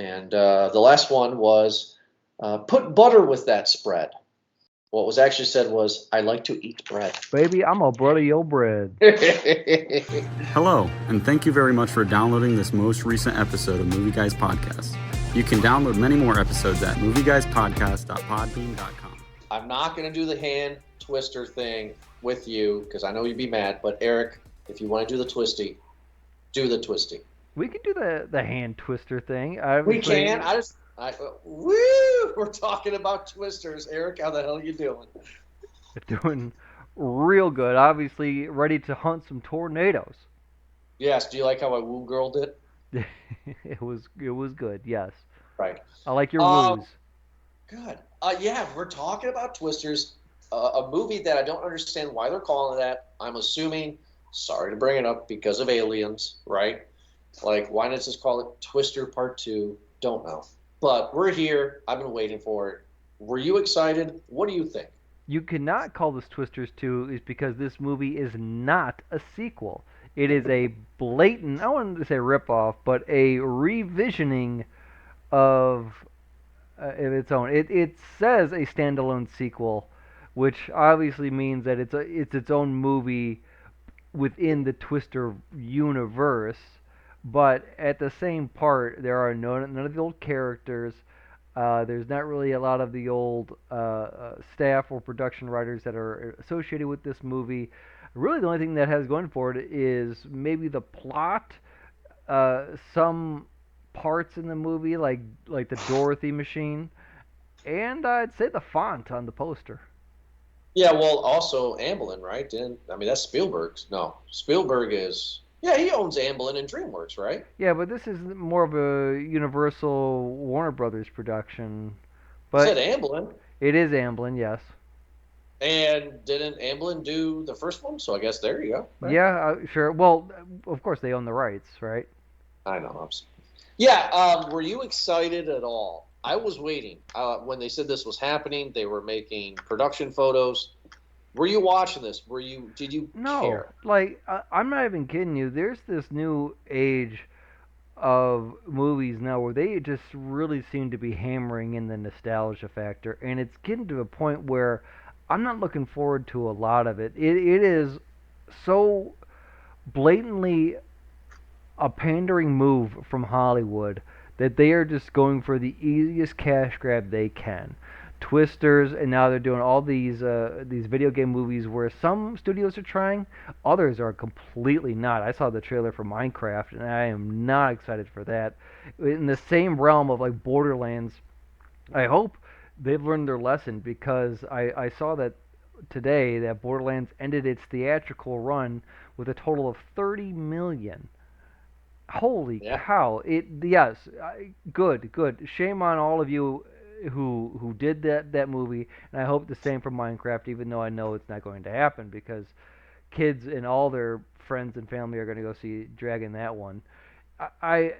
And the last one was put butter with that spread. What was actually said was, I like to eat bread. Baby, I'm a butter your bread. Hello, and thank you very much for downloading this most recent episode of Movie Guys Podcast. You can download many more episodes at movieguyspodcast.podbean.com. I'm not going to do the hand twister thing with you because I know you'd be mad. But Eric, if you want to do the twisty, do the twisty. We can do the hand twister thing. We can. Woo! We're talking about twisters. Eric, how the hell are you doing? Doing real good. Obviously, ready to hunt some tornadoes. Yes. Do you like how I woo girl did? It was good. Yes. Right. I like your woos. Good. Yeah, we're talking about twisters, a movie that I don't understand why they're calling it that. I'm assuming, sorry to bring it up, because of aliens, right? Like, why not just call it Twister Part 2? Don't know. But we're here. I've been waiting for it. Were you excited? What do you think? You cannot call this Twisters 2 is because this movie is not a sequel. It is a blatant, I wanted to say ripoff, but a revisioning of its own. It says a standalone sequel, which obviously means that it's its own movie within the Twister universe. But at the same part, there are none of the old characters. There's not really a lot of the old staff or production writers that are associated with this movie. Really, the only thing that has going for it is maybe the plot, some parts in the movie, like the Dorothy machine, and I'd say the font on the poster. Yeah, well, also Amblin, right? I mean, that's Spielberg's. No, Spielberg is. Yeah, he owns Amblin and DreamWorks, right? Yeah, but this is more of a Universal Warner Brothers production. You said But Amblin, it is Amblin, yes. and didn't Amblin do the first one? So I guess there you go. Right? Yeah, sure. Well, of course they own the rights, right? I know. Yeah. Were you excited at all? I was waiting. When they said this was happening, they were making production photos. Were you watching this? Did you No, care? like I'm not even kidding you. There's this new age of movies now where they just really seem to be hammering in the nostalgia factor, and it's getting to a point where I'm not looking forward to a lot of it. It is so blatantly a pandering move from Hollywood that they are just going for the easiest cash grab they can. Twisters, and now they're doing all these video game movies where some studios are trying, others are completely not. I saw the trailer for Minecraft, and I am not excited for that. In the same realm of like Borderlands, I hope they've learned their lesson because I saw that today that Borderlands ended its theatrical run with a total of 30 million. Holy Yeah. cow! It yes, good, good. Shame on all of you who did that movie, and I hope the same for Minecraft. Even though I know it's not going to happen because kids and all their friends and family are going to go see dragging that one. I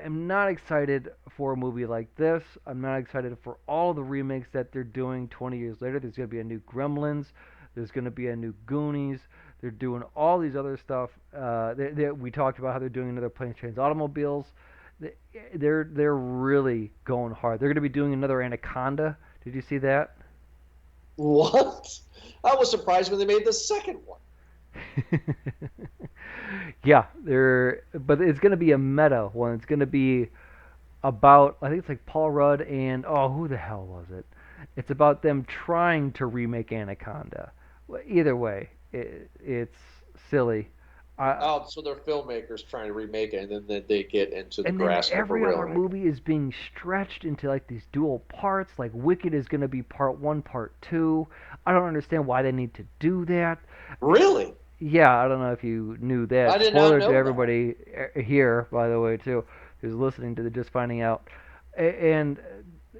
am not excited for a movie like this. I'm not excited for all of the remakes that they're doing 20 years later. There's going to be a new Gremlins. There's going to be a new Goonies. They're doing all these other stuff. We talked about how they're doing another Planes, Trains, Automobiles. They're really going hard. They're going to be doing another Anaconda. Did you see that? What? I was surprised when they made the second one. Yeah, but it's going to be a meta one. It's going to be about, I think it's like Paul Rudd and oh, who the hell was it? It's about them trying to remake Anaconda. Either way, it's silly. I, Oh, so they're filmmakers trying to remake it, and then they get into the and then grasping of a every real other movie is being stretched into like these dual parts. Like Wicked is going to be part one, part two. I don't understand why they need to do that. Really? Yeah, I don't know if you knew that. I did not Spoiler to know that. everybody here, by the way, too, who's listening to the Just Finding Out. And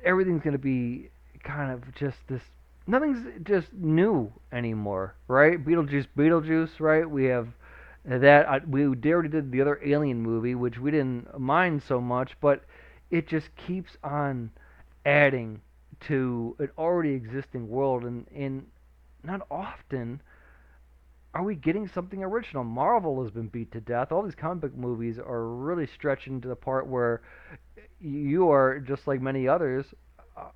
everything's going to be kind of just this. Nothing's just new anymore, right? Beetlejuice, right? We have that. We already did the other Alien movie, which we didn't mind so much, but it just keeps on adding to an already existing world, and not often are we getting something original? Marvel has been beat to death. All these comic book movies are really stretching to the part where you are just like many others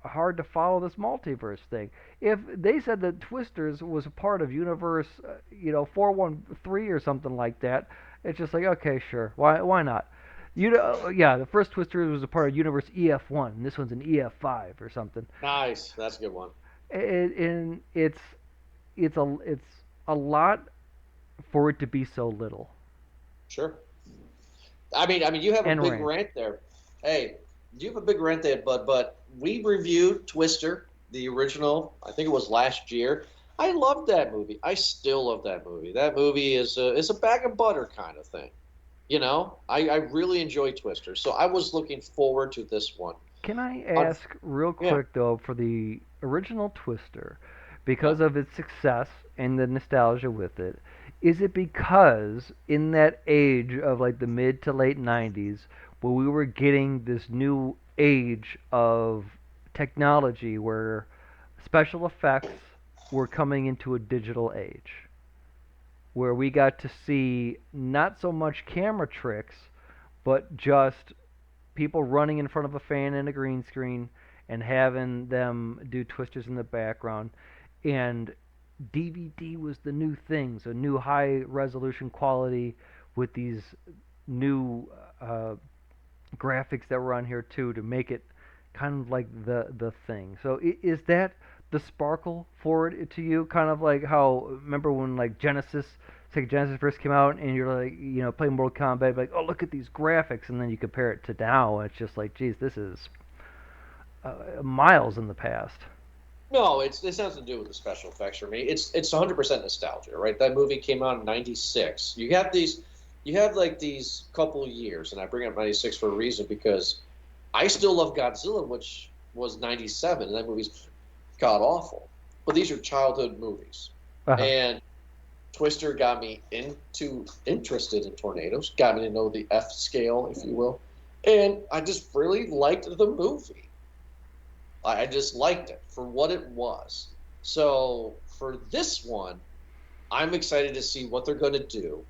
hard to follow this multiverse thing. If they said that Twisters was a part of Universe, 413 or something like that, it's just like okay, sure, why not? Yeah, the first Twister was a part of Universe EF1, and this one's an EF5 or something. Nice, that's a good one. And it's a lot for it to be so little. Sure. I mean, you have a And big rant. rant there. Hey, you have a big rant there, but we reviewed Twister, the original. I think it was last year. I loved that movie. I still love that movie. That movie is a bag of butter kind of thing. I really enjoy Twister, so I was looking forward to this one. Can I Un- ask real yeah, quick though for the original Twister, yeah. because of its success and the nostalgia with it, is it because in that age of like the mid to late 90s where we were getting this new age of technology where special effects were coming into a digital age where we got to see not so much camera tricks but just people running in front of a fan and a green screen and having them do twisters in the background. And DVD was the new thing, so new high resolution quality with these new graphics that were on here too to make it kind of like the thing. So is that the sparkle for it to you? Kind of like how remember when like Sega Genesis first came out, and you're like playing Mortal Kombat, like oh look at these graphics, and then you compare it to now, and it's just like geez, this is miles in the past. No, it's nothing to do with the special effects for me. It's 100% nostalgia, right? That movie came out in '96. You have like these couple years, and I bring up '96 for a reason because I still love Godzilla, which was '97, and that movie's god awful. But these are childhood movies, Uh-huh. and Twister got me interested in tornadoes, got me to know the F scale, if you will, and I just really liked the movie. I just liked it for what it was. So for this one, I'm excited to see what they're going to do.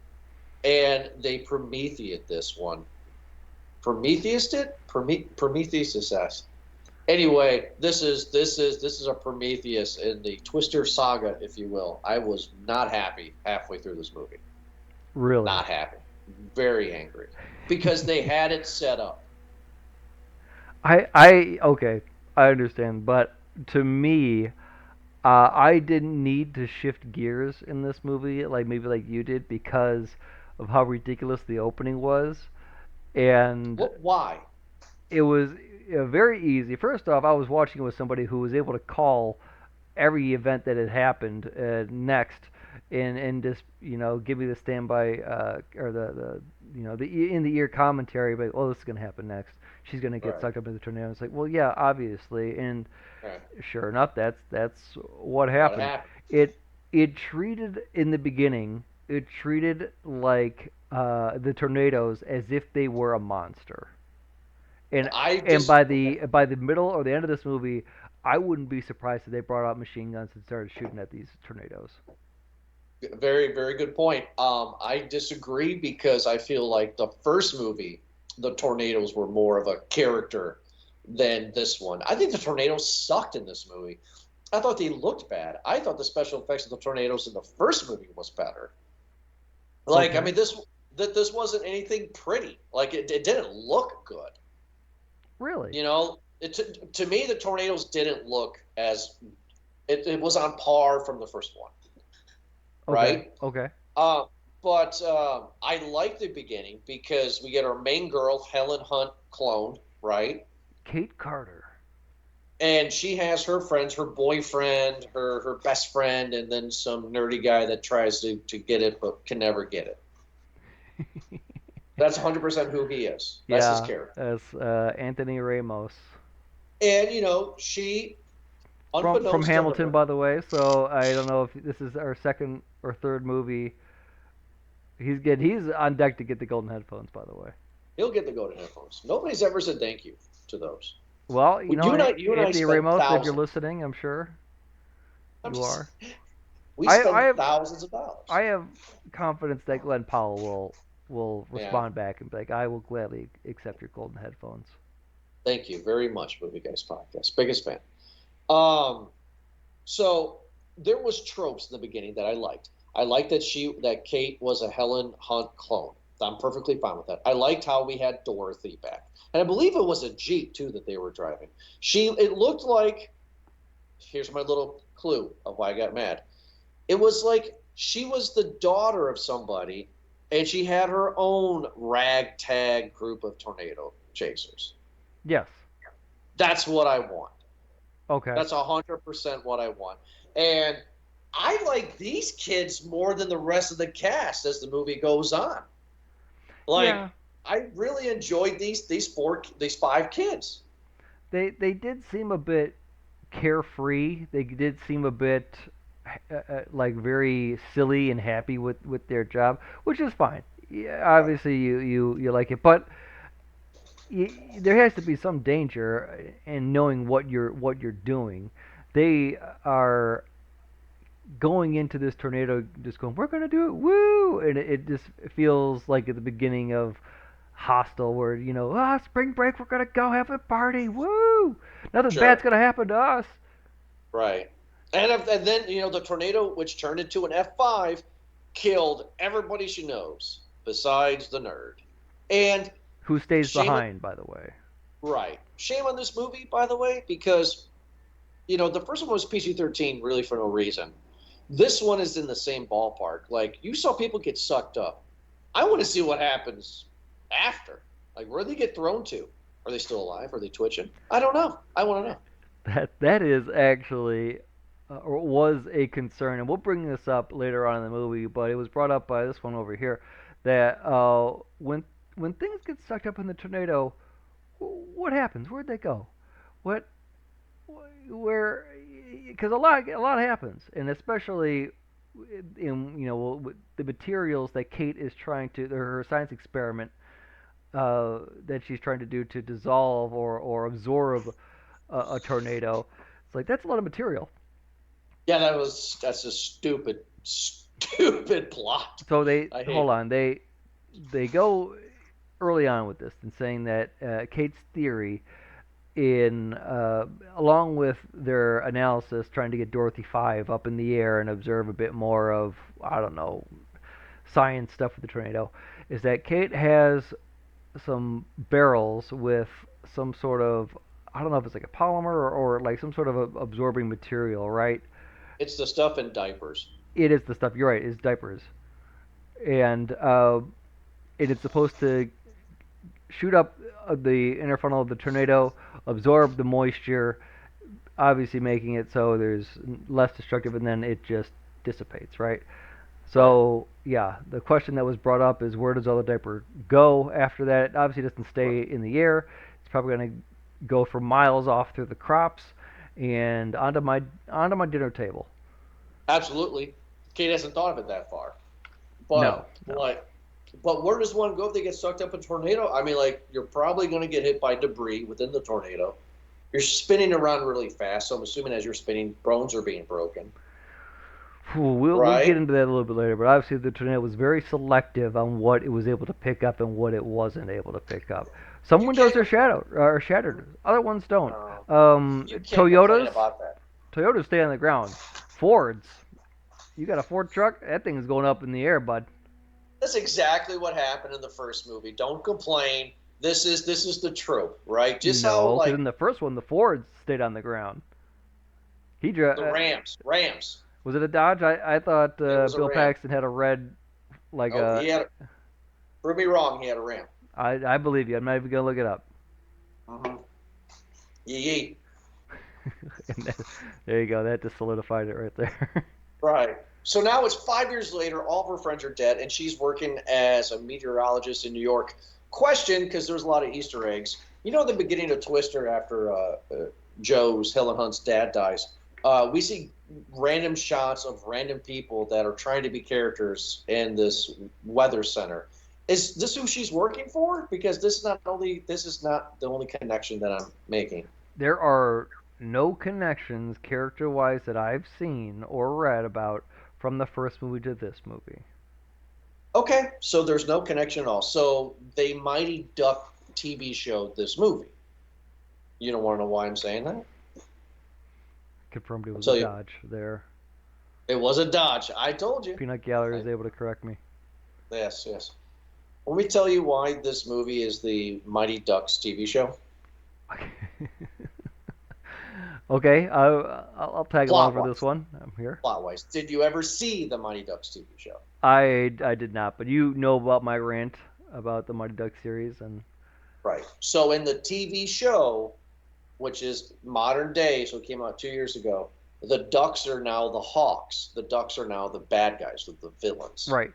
And they Prometheus this one. Prometheus did Prometheus S. Anyway, this is a Prometheus in the Twister saga, if you will. I was not happy halfway through this movie. Really? Not happy. Very angry because they had it set up. I okay, I understand, but to me, I didn't need to shift gears in this movie like maybe like you did because of how ridiculous the opening was, and What? Why? it was very easy. First off, I was watching it with somebody who was able to call every event that had happened next, and just give me the standby or the the in the ear commentary, but oh this is gonna happen next. She's gonna get Right. sucked up into the tornado. It's like well yeah obviously, and Right. sure enough that's what What happened. happened? It treated in the beginning it treated like the tornadoes as if they were a monster and I and just okay. by the middle or the end of this movie, I wouldn't be surprised if they brought out machine guns and started shooting at these tornadoes. Very, very good point. I disagree because I feel like the first movie, the tornadoes were more of a character than this one. I think the tornadoes sucked in this movie. I thought they looked bad. I thought the special effects of the tornadoes in the first movie was better. Like, I Okay, mean, this wasn't anything pretty. Like, it didn't look good. really? To me, the tornadoes didn't look as it was on par from the first one, Okay, right? okay. Uh, but I like the beginning because we get our main girl, Helen Hunt, cloned, right? Kate Carter. And she has her friends, her boyfriend, her best friend, and then some nerdy guy that tries to get it but can never get it. That's 100% who he is. That's his Yeah, character. that's Anthony Ramos And, she, from unbeknownst to Hamilton, her, by the way. So I don't know if this is our second or third movie. He's on deck to get the golden headphones, by the way. he'll get the golden headphones. Nobody's ever said thank you to those. Well, You and I Anthony spent Ramos, if you're thousands. listening, I'm sure I'm you just are. We I spend I have thousands of dollars. I have confidence that Glenn Powell will Yeah. respond back and be like, I will gladly accept your golden headphones. Thank you very much, Movie Guys Podcast. Biggest fan. So there was tropes in the beginning that I liked. I liked that Kate was a Helen Hunt clone. I'm perfectly fine with that. I liked how we had Dorothy back, and I believe it was a Jeep too that they were driving. It looked like. Here's my little clue of why I got mad. It was like she was the daughter of somebody, and she had her own ragtag group of tornado chasers. Yes. That's what I want. Okay. That's 100% what I want. And I like these kids more than the rest of the cast as the movie goes on. Like, I really enjoyed these 5 kids. They did seem a bit carefree. They did seem a bit like very silly and happy with their job, which is fine. Yeah, obviously you like it, but there has to be some danger in knowing what you're doing. They are going into this tornado just going, we're gonna do it, woo, and it just feels like at the beginning of Hostel, where spring break, we're gonna go have a party, woo, nothing bad's gonna happen to us. Right. And then the tornado, which turned into an F5, killed everybody she knows besides the nerd. And who stays behind, by the way. Right. Shame on this movie, by the way, because the first one was PG-13 really for no reason. This one is in the same ballpark. Like, you saw people get sucked up. I want to see what happens after. Like, where do they get thrown to? Are they still alive? Are they twitching? I don't know. I want to know. That is actually or was a concern, and we'll bring this up later on in the movie, but it was brought up by this one over here that when things get sucked up in the tornado, what happens? Where'd they go? Where? Because a lot happens, and especially in the materials that Kate is trying to, her science experiment that she's trying to do to dissolve or absorb a tornado. It's like, that's a lot of material. Yeah, that's a stupid plot. So they go early on with this and saying that Kate's theory, along with their analysis trying to get Dorothy 5 up in the air and observe a bit more of, I don't know, science stuff with the tornado, is that Kate has some barrels with some sort of, I don't know if it's like a polymer or like some sort of absorbing material, right? It's the stuff in diapers. It is the stuff, you're right, it's diapers. And it is supposed to shoot up the inner funnel of the tornado, absorb the moisture, obviously making it so there's less destructive, and then it just dissipates, right? So, yeah, the question that was brought up is, where does all the diaper go after that? It obviously doesn't stay in the air. It's probably going to go for miles off through the crops and onto my dinner table. Absolutely. Kate hasn't thought of it that far. But, no. But where does one go if they get sucked up in a tornado? I mean, like, you're probably going to get hit by debris within the tornado. You're spinning around really fast, so I'm assuming as you're spinning, bones are being broken. We'll get into that a little bit later, but obviously the tornado was very selective on what it was able to pick up and what it wasn't able to pick up. Some windows are shattered, other ones don't. Toyotas stay on the ground. Fords, you got a Ford truck, that thing's going up in the air, bud. That's exactly what happened in the first movie. Don't complain. This is the trope, right? Because in the first one, the Fords stayed on the ground. The Rams. Was it a Dodge? I thought Bill Paxton had a red, prove me wrong, he had a Ram. I believe you. I'm not even going to look it up. Mm-hmm. Yee. There you go. That just solidified it right there. Right. So now it's 5 years later. All of her friends are dead, and she's working as a meteorologist in New York. Question, because there's a lot of Easter eggs. At the beginning of Twister, after Helen Hunt's dad dies, we see random shots of random people that are trying to be characters in this weather center. Is this who she's working for? Because this is not the only connection that I'm making. There are no connections character-wise that I've seen or read about from the first movie to this movie. Okay, so there's no connection at all. So they Mighty Duck TV showed this movie. You don't want to know why I'm saying that? Confirmed it I'll was a tell you. Dodge there. It was a Dodge. I told you. Peanut Gallery was able to correct me. Yes, yes. Let me tell you why this movie is the Mighty Ducks TV show. Okay, I'll tag along Plot for this wise. one. I'm here. Plot wise. Did you ever see the Mighty Ducks TV show? I did not, but you know about my rant about the Mighty Ducks series, and Right. So in the TV show, which is modern day, so it came out 2 years ago, the Ducks are now the Hawks. The Ducks are now the bad guys, the villains. right.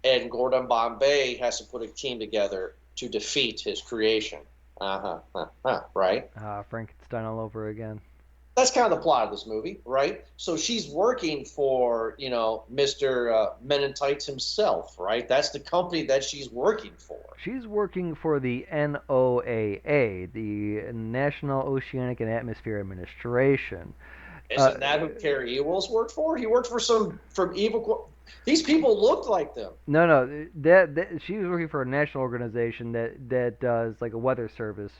And Gordon Bombay has to put a team together to defeat his creation. Right? Frankenstein all over again. That's kind of the plot of this movie, right? So she's working for, Mr. Menentites himself, right? That's the company that she's working for. She's working for the NOAA, the National Oceanic and Atmosphere Administration. Isn't that who Cary Elwes worked for? He worked for some from evil. These people looked like them. No, that she was working for a national organization that does like a weather service,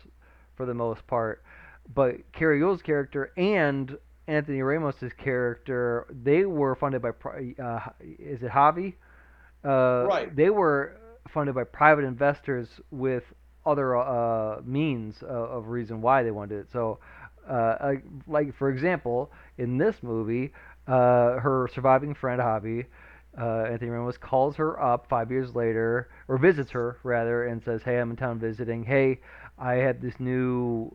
for the most part. But Cary Elwes' character and Anthony Ramos' character, they were funded by is it Javi? Right. They were funded by private investors with other means of reason why they wanted it. So, like for example, in this movie, her surviving friend Javi, Anthony Ramos, calls her up 5 years later, or visits her rather, and says, "Hey, I'm in town visiting. Hey, I had this new,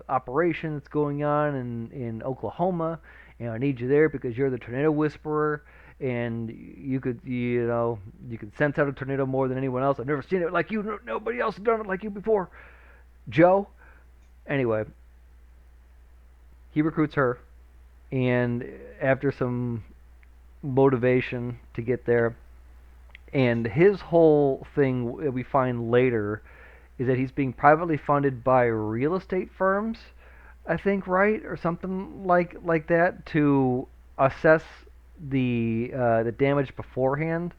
operation that's going on in Oklahoma, and I need you there because you're the tornado whisperer, and you could sense out a tornado more than anyone else. I've never seen it like you. Nobody else has done it like you before, Joe." Anyway, he recruits her, and after some motivation to get there, and his whole thing we find later is that he's being privately funded by real estate firms, I think, right, or something like that, to assess the damage beforehand,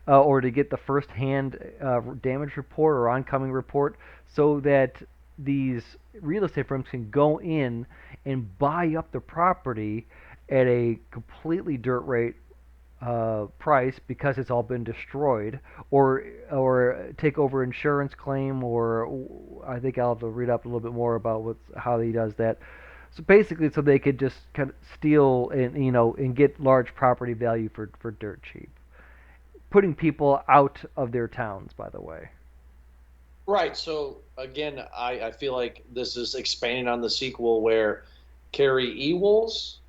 or to get the first-hand damage report or oncoming report, so that these real estate firms can go in and buy up the property at a completely dirt rate price because it's all been destroyed, or take over insurance claim, or I think I'll have to read up a little bit more about how he does that. So basically, so they could just kind of steal and get large property value for dirt cheap, putting people out of their towns. By the way. Right. So again, I feel like this is expanding on the sequel where Cary Elwes'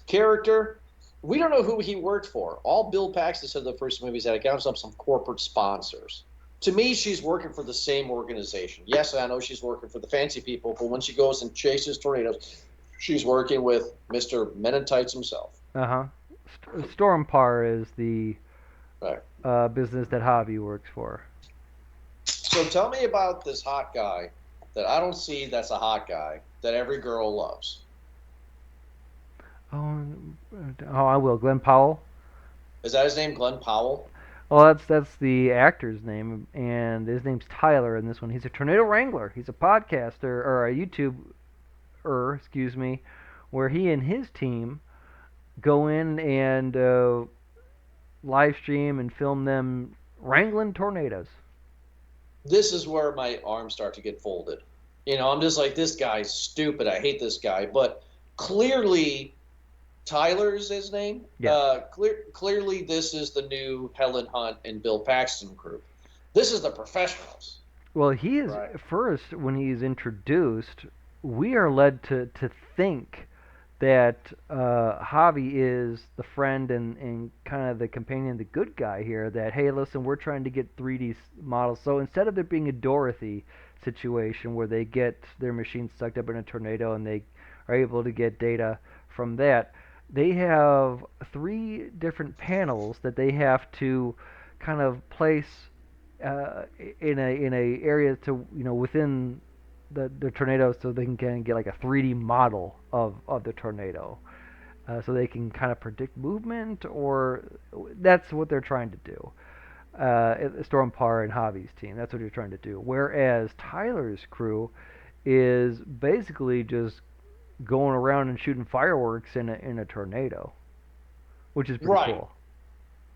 character. We don't know who he worked for. All Bill Paxton said in the first movie is that it counts up some corporate sponsors. To me, she's working for the same organization. Yes, I know she's working for the fancy people, but when she goes and chases tornadoes, she's working with Mr. Menentites himself. Stormpar is the right. Business that Javi works for. So tell me about this hot guy that I don't see that's a hot guy that every girl loves. Oh, I will. Glenn Powell. Is that his name, Glenn Powell? Well, that's the actor's name, and his name's Tyler in this one. He's a tornado wrangler. He's a podcaster, or a YouTuber, excuse me, where he and his team go in and live stream and film them wrangling tornadoes. This is where my arms start to get folded. I'm just like, this guy's stupid. I hate this guy. But clearly, Tyler's his name. Yeah. Clearly, this is the new Helen Hunt and Bill Paxton group. This is the professionals. Well, he is first when he's introduced. We are led to think that Javi is the friend and kind of the companion, the good guy here. That, hey, listen, we're trying to get 3D models. So instead of there being a Dorothy situation where they get their machines sucked up in a tornado and they are able to get data from that, they have 3 different panels that they have to kind of place in a area to within the tornado, so they can get like a 3D model of the tornado, so they can kind of predict movement, or that's what they're trying to do. Stormpar and Javi's team, that's what they're trying to do. Whereas Tyler's crew is basically just going around and shooting fireworks in a tornado, which is pretty Right, cool.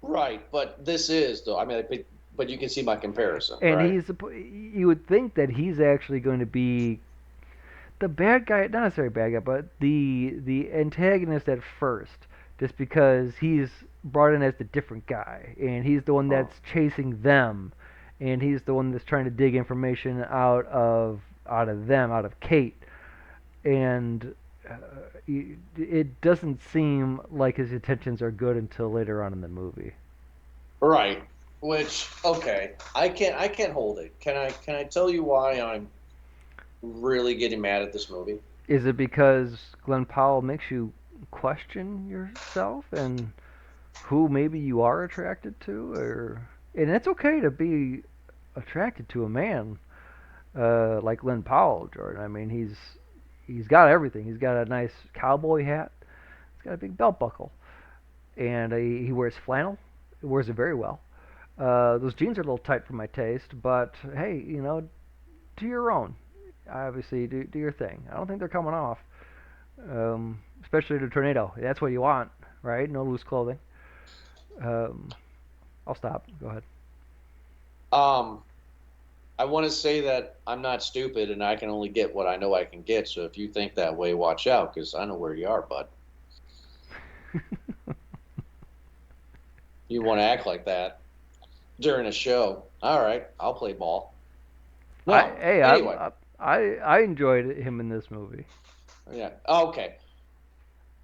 right. But this is though. I mean, but you can see my comparison, And right? you would think that he's actually going to be the bad guy, not necessarily bad guy, but the antagonist at first, just because he's brought in as the different guy, and he's the one Oh. that's chasing them, and he's the one that's trying to dig information out of Kate, and uh, it doesn't seem like his intentions are good until later on in the movie. Right. Which okay, I can't hold it. Can I tell you why I'm really getting mad at this movie? Is it because Glenn Powell makes you question yourself and who maybe you are attracted to, or and it's okay to be attracted to a man like Glenn Powell, Jordan. I mean, he's got everything. He's got a nice cowboy hat. He's got a big belt buckle, and he wears flannel. He wears it very well. Those jeans are a little tight for my taste, but hey, to your own. Obviously, do your thing. I don't think they're coming off, especially the tornado. That's what you want, right? No loose clothing. Um, I'll stop. Go ahead. Um, I want to say that I'm not stupid and I can only get what I know I can get. So if you think that way, watch out because I know where you are, bud. You want to act like that during a show? All right, I'll play ball. No, anyway, I enjoyed him in this movie. yeah, okay.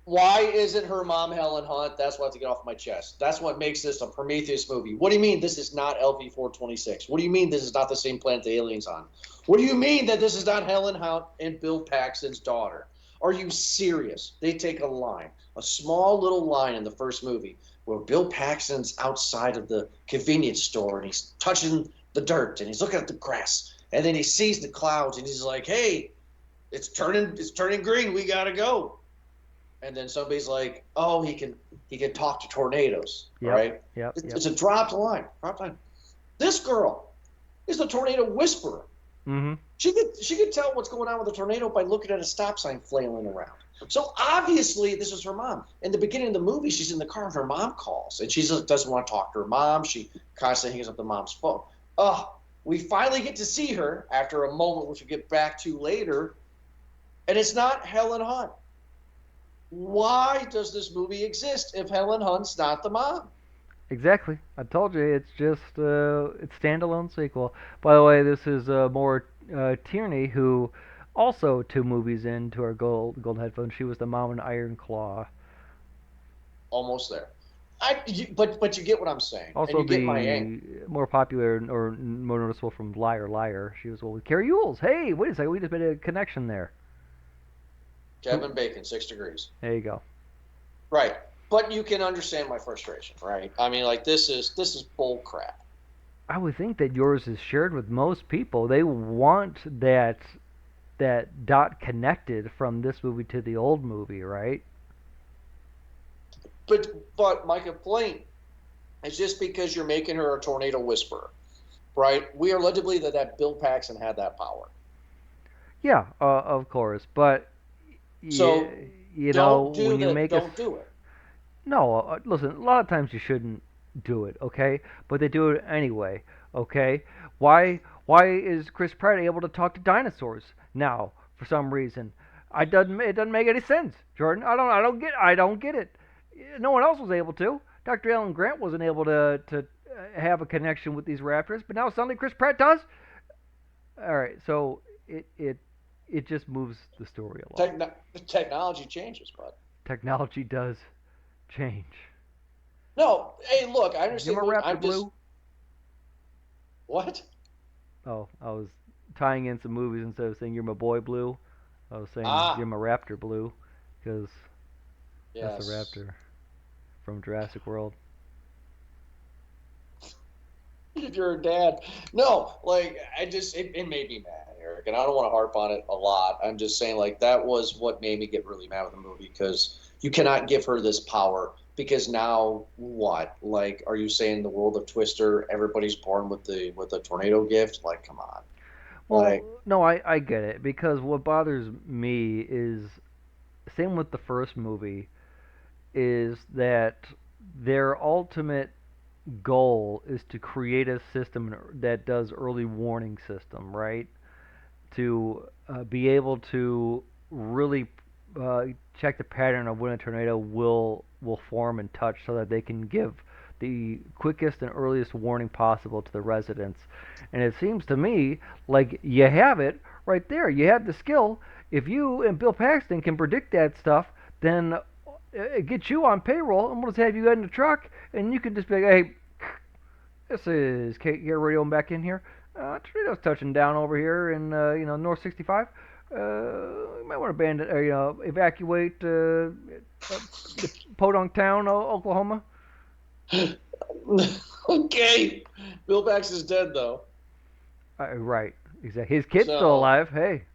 Why isn't her mom Helen Hunt? That's what I have to get off my chest. That's what makes this a Prometheus movie. What do you mean this is not LV-426? What do you mean this is not the same planet the aliens on? What do you mean that this is not Helen Hunt and Bill Paxton's daughter? Are you serious? They take a line, a small little line in the first movie where Bill Paxton's outside of the convenience store and he's touching the dirt and he's looking at the grass and then he sees the clouds and he's like, "Hey, it's turning green. We gotta go." And then somebody's like, "Oh, he can talk to tornadoes, Yep, right?" yep, It's, yep. it's a dropped line. Dropped line. This girl is the tornado whisperer. Mm-hmm. She could tell what's going on with the tornado by looking at a stop sign flailing around. So obviously this is her mom. In the beginning of the movie, she's in the car and her mom calls, and she doesn't want to talk to her mom. She constantly hangs up the mom's phone. We finally get to see her after a moment, which we'll get back to later, and it's not Helen Hunt. Why does this movie exist if Helen Hunt's not the mom? Exactly. I told you it's just it's standalone sequel. By the way, this is more Tierney, who also 2 movies into our golden headphones. She was the mom in Iron Claw. Almost there. But you get what I'm saying, and Also you get the my aim. more popular or more noticeable from Liar Liar. She was with Carrie Yules. Hey, wait a second, we just made a connection there. Kevin Bacon, 6 degrees. There you go. Right. But you can understand my frustration, right? I mean, like this is bull crap. I would think that yours is shared with most people. They want that dot connected from this movie to the old movie, right? But my complaint is just because you're making her a tornado whisperer, right? We are led to believe that Bill Paxton had that power. Yeah, of course. But So you know don't do when you that. make Don't do it. no, listen. A lot of times you shouldn't do it, okay? But they do it anyway, okay? Why is Chris Pratt able to talk to dinosaurs now for some reason? It doesn't make any sense, Jordan. I don't get it. No one else was able to. Dr. Alan Grant wasn't able to have a connection with these raptors, but now suddenly Chris Pratt does. All right, so it just moves the story along. Technology changes, bud. Technology does change. No, hey, look, I Give understand. him a Raptor I'm just Blue. what? Oh, I was tying in some movies instead of saying you're my boy Blue. I was saying you're my Raptor Blue because that's a Yes. raptor from Jurassic World. If you're a dad, no, like it made me mad, Eric, and I don't want to harp on it a lot. I'm just saying, like that was what made me get really mad with the movie because you cannot give her this power because now what? Like, are you saying the world of Twister, everybody's born with the tornado gift? Like, come on. Well, Like, no, I get it because what bothers me is same with the first movie is that their ultimate goal is to create a system that does early warning system, right? To be able to really uh, check the pattern of when a tornado will form and touch, so that they can give the quickest and earliest warning possible to the residents. And it seems to me like you have it right there. You have the skill. If you and Bill Paxton can predict that stuff, then it gets you on payroll, and we'll just have you in the truck, and you can just be like, hey, this is Kate here, radio back in here. Tornado's touching down over here in North 65. You might want to evacuate Podunk Town, Oklahoma. okay, Bill Paxton's dead though. Right, exactly. His kid's still So alive. Hey,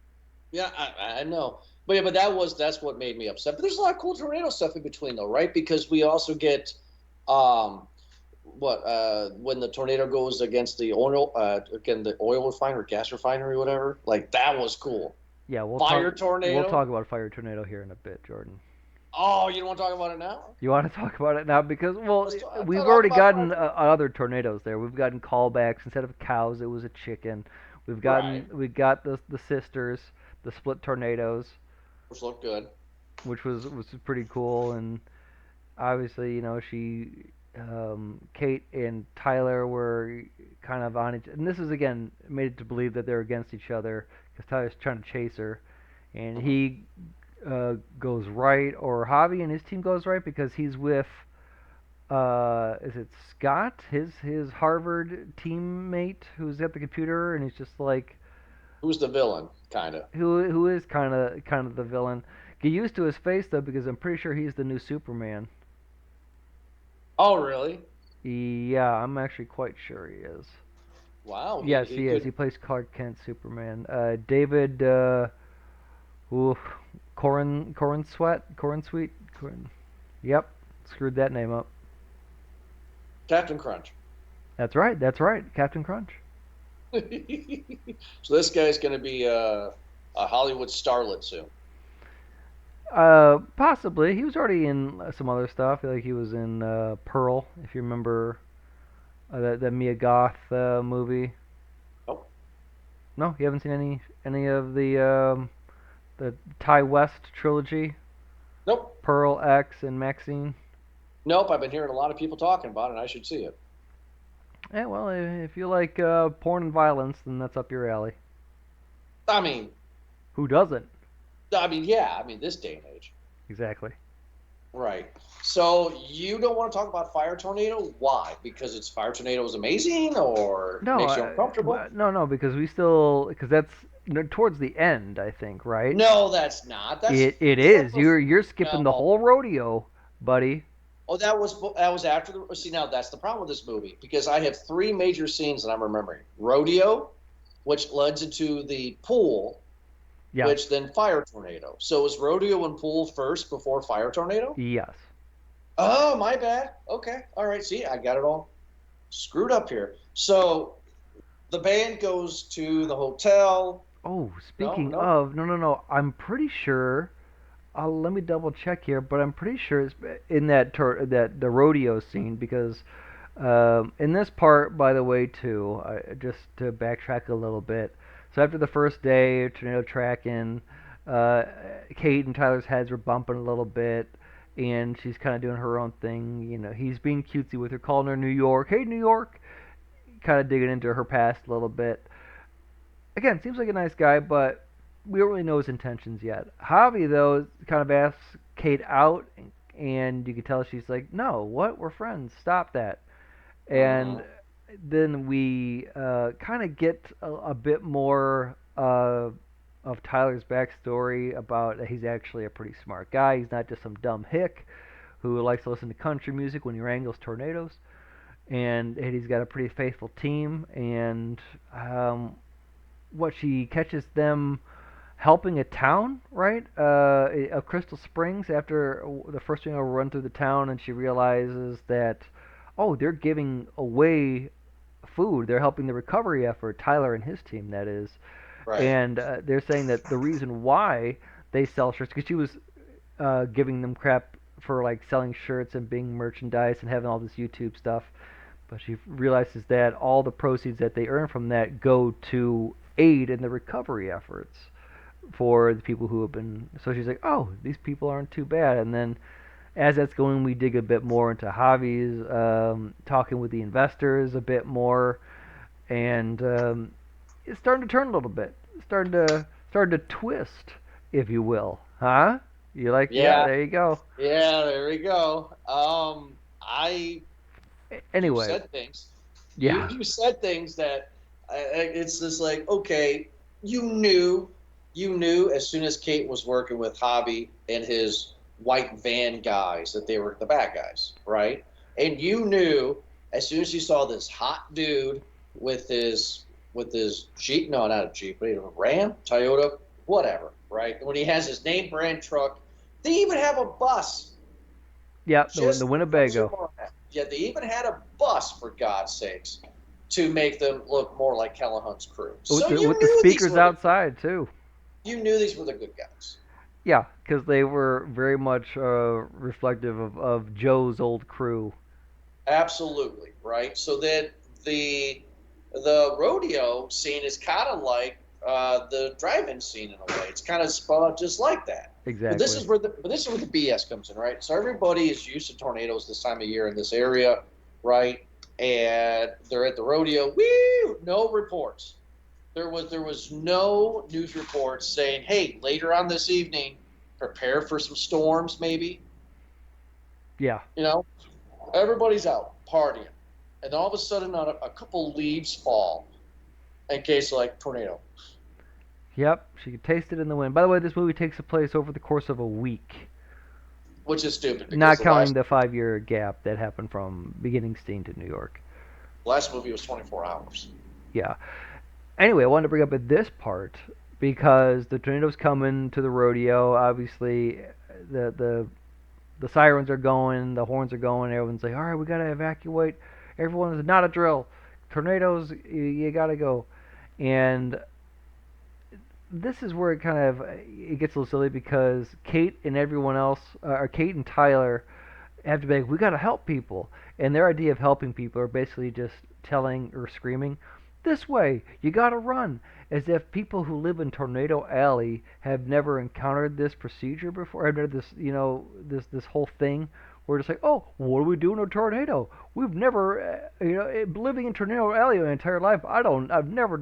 yeah, I know. But yeah, but that's what made me upset. But there's a lot of cool tornado stuff in between though, right? Because we also get when the tornado goes against the oil refinery, gas refinery, whatever. Like that was cool. yeah, Tornado. We'll talk about fire tornado here in a bit, Jordan. Oh, you don't want to talk about it now? You want to talk about it now because we've talk already about gotten other tornadoes there. We've gotten callbacks. Instead of cows, it was a chicken. We got the sisters, the split tornadoes, which looked good, which was pretty cool. And obviously, Kate and Tyler were kind of on each. And this is again made it to believe that they're against each other because Tyler's trying to chase her, and he goes right, or Javi and his team goes right because he's with is it Scott, his Harvard teammate who's at the computer, and he's just like, who's the villain, kind of. Who is kind of the villain. Get used to his face though, because I'm pretty sure he's the new Superman. Oh, really? Yeah, I'm actually quite sure he is. Wow. Yes, he is. He plays Clark Kent, Superman. David, Corin Sweet. Yep, screwed that name up. Captain Crunch. That's right, Captain Crunch. So this guy's going to be a Hollywood starlet soon. Possibly. He was already in some other stuff. Like he was in Pearl, if you remember that Mia Goth movie. Nope. No, you haven't seen any of the Ty West trilogy. Nope. Pearl, X, and Maxine. Nope. I've been hearing a lot of people talking about it, and I should see it. Yeah, well, if you like porn and violence, then that's up your alley. I mean, who doesn't? I mean, yeah. I mean, this day and age. Exactly. Right. So you don't want to talk about Fire Tornado? Why? Because Fire Tornado is amazing, or makes you uncomfortable? No, because that's towards the end, I think, right? No, that's not. It is. You're skipping the whole rodeo, buddy. Oh, that was after the. See, now that's the problem with this movie, because I have three major scenes that I'm remembering: rodeo, which leads into the pool, which then Fire Tornado. So was rodeo and pool first before Fire Tornado? Yes. Oh, my bad. Okay, all right. See, I got it all screwed up here. So the band goes to the hotel. Oh, speaking of, no. I'm pretty sure. Let me double check here, but I'm pretty sure it's in the rodeo scene, because in this part, by the way, too, just to backtrack a little bit. So after the first day, tornado tracking, Kate and Tyler's heads were bumping a little bit, and she's kind of doing her own thing. He's being cutesy with her, calling her New York. Hey, New York! Kind of digging into her past a little bit. Again, seems like a nice guy, but we don't really know his intentions yet. Javi, though, kind of asks Kate out, and you can tell she's like, no, what? We're friends. Stop that. And then we kind of get a bit more of Tyler's backstory about that he's actually a pretty smart guy. He's not just some dumb hick who likes to listen to country music when he wrangles tornadoes. And he's got a pretty faithful team. And she catches them helping a town, right? Of Crystal Springs, after the first tornado run through the town, and she realizes that, they're giving away food. They're helping the recovery effort, Tyler and his team, that is. Right. And they're saying that the reason why they sell shirts, because she was giving them crap for like selling shirts and being merchandise and having all this YouTube stuff, but she realizes that all the proceeds that they earn from that go to aid in the recovery efforts for the people who have been. So she's like, oh, these people aren't too bad. And then as that's going, we dig a bit more into Javi's talking with the investors a bit more, and it's starting to turn a little bit. It's starting to twist, if you will, huh? You like? Yeah, Yeah. there you go. Yeah. There we go. You Anyway, said things. You yeah, you said things that it's just like, okay, you knew as soon as Kate was working with Hobby and his white van guys that they were the bad guys, right? And you knew as soon as you saw this hot dude with his Jeep, no, not a Jeep, but a Ram, Toyota, whatever, right? When he has his name brand truck, they even have a bus. yeah. The Just Winnebago. yeah, they even had a bus for God's sakes to make them look more like Callahan's crew. So With the speakers outside too. you knew these were the good guys. Yeah, because they were very much reflective of Joe's old crew. Absolutely, right? So then the rodeo scene is kind of like the drive-in scene in a way. It's kind of spun just like that. Exactly. But this is where the BS comes in, right? So everybody is used to tornadoes this time of year in this area, right? And they're at the rodeo. Woo! No reports. There was no news reports saying, "Hey, later on this evening, prepare for some storms, maybe." Yeah. You know, everybody's out partying, and all of a sudden, a couple leaves fall in case like tornado. Yep. She could taste it in the wind. By the way, this movie takes place over the course of a week, Which is stupid. Because not counting the 5-year gap that happened from beginning scene to New York. last movie was 24 hours. Yeah. Anyway, I wanted to bring up at this part because the tornado's coming to the rodeo. Obviously, the sirens are going, the horns are going. Everyone's like, "All right, we gotta evacuate." Everyone is not a drill. Tornadoes, you gotta go. And this is where it gets a little silly because Kate and everyone else, or Kate and Tyler, have to be like, we gotta help people, and their idea of helping people are basically just telling or screaming, "This way, you gotta run," as if people who live in Tornado Alley have never encountered this procedure before. I've never this, this whole thing. We're just like, oh, what do we do in a tornado? We've never, living in Tornado Alley my entire life. I've never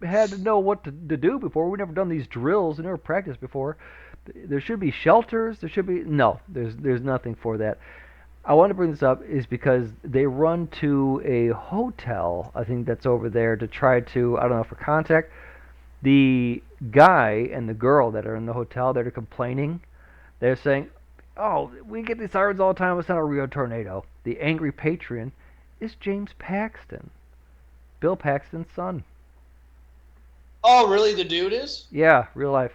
had to know what to do before. We've never done these drills. We've never practiced before. There should be shelters. There should be no. There's nothing for that. I want to bring this up is because they run to a hotel. I think that's over there to try to, I don't know, for contact. The guy and the girl that are in the hotel that are complaining, they're saying, "Oh, we get these sirens all the time. It's not a real tornado." The angry patron is James Paxton, Bill Paxton's son. Oh, really? The dude is? Yeah, real life.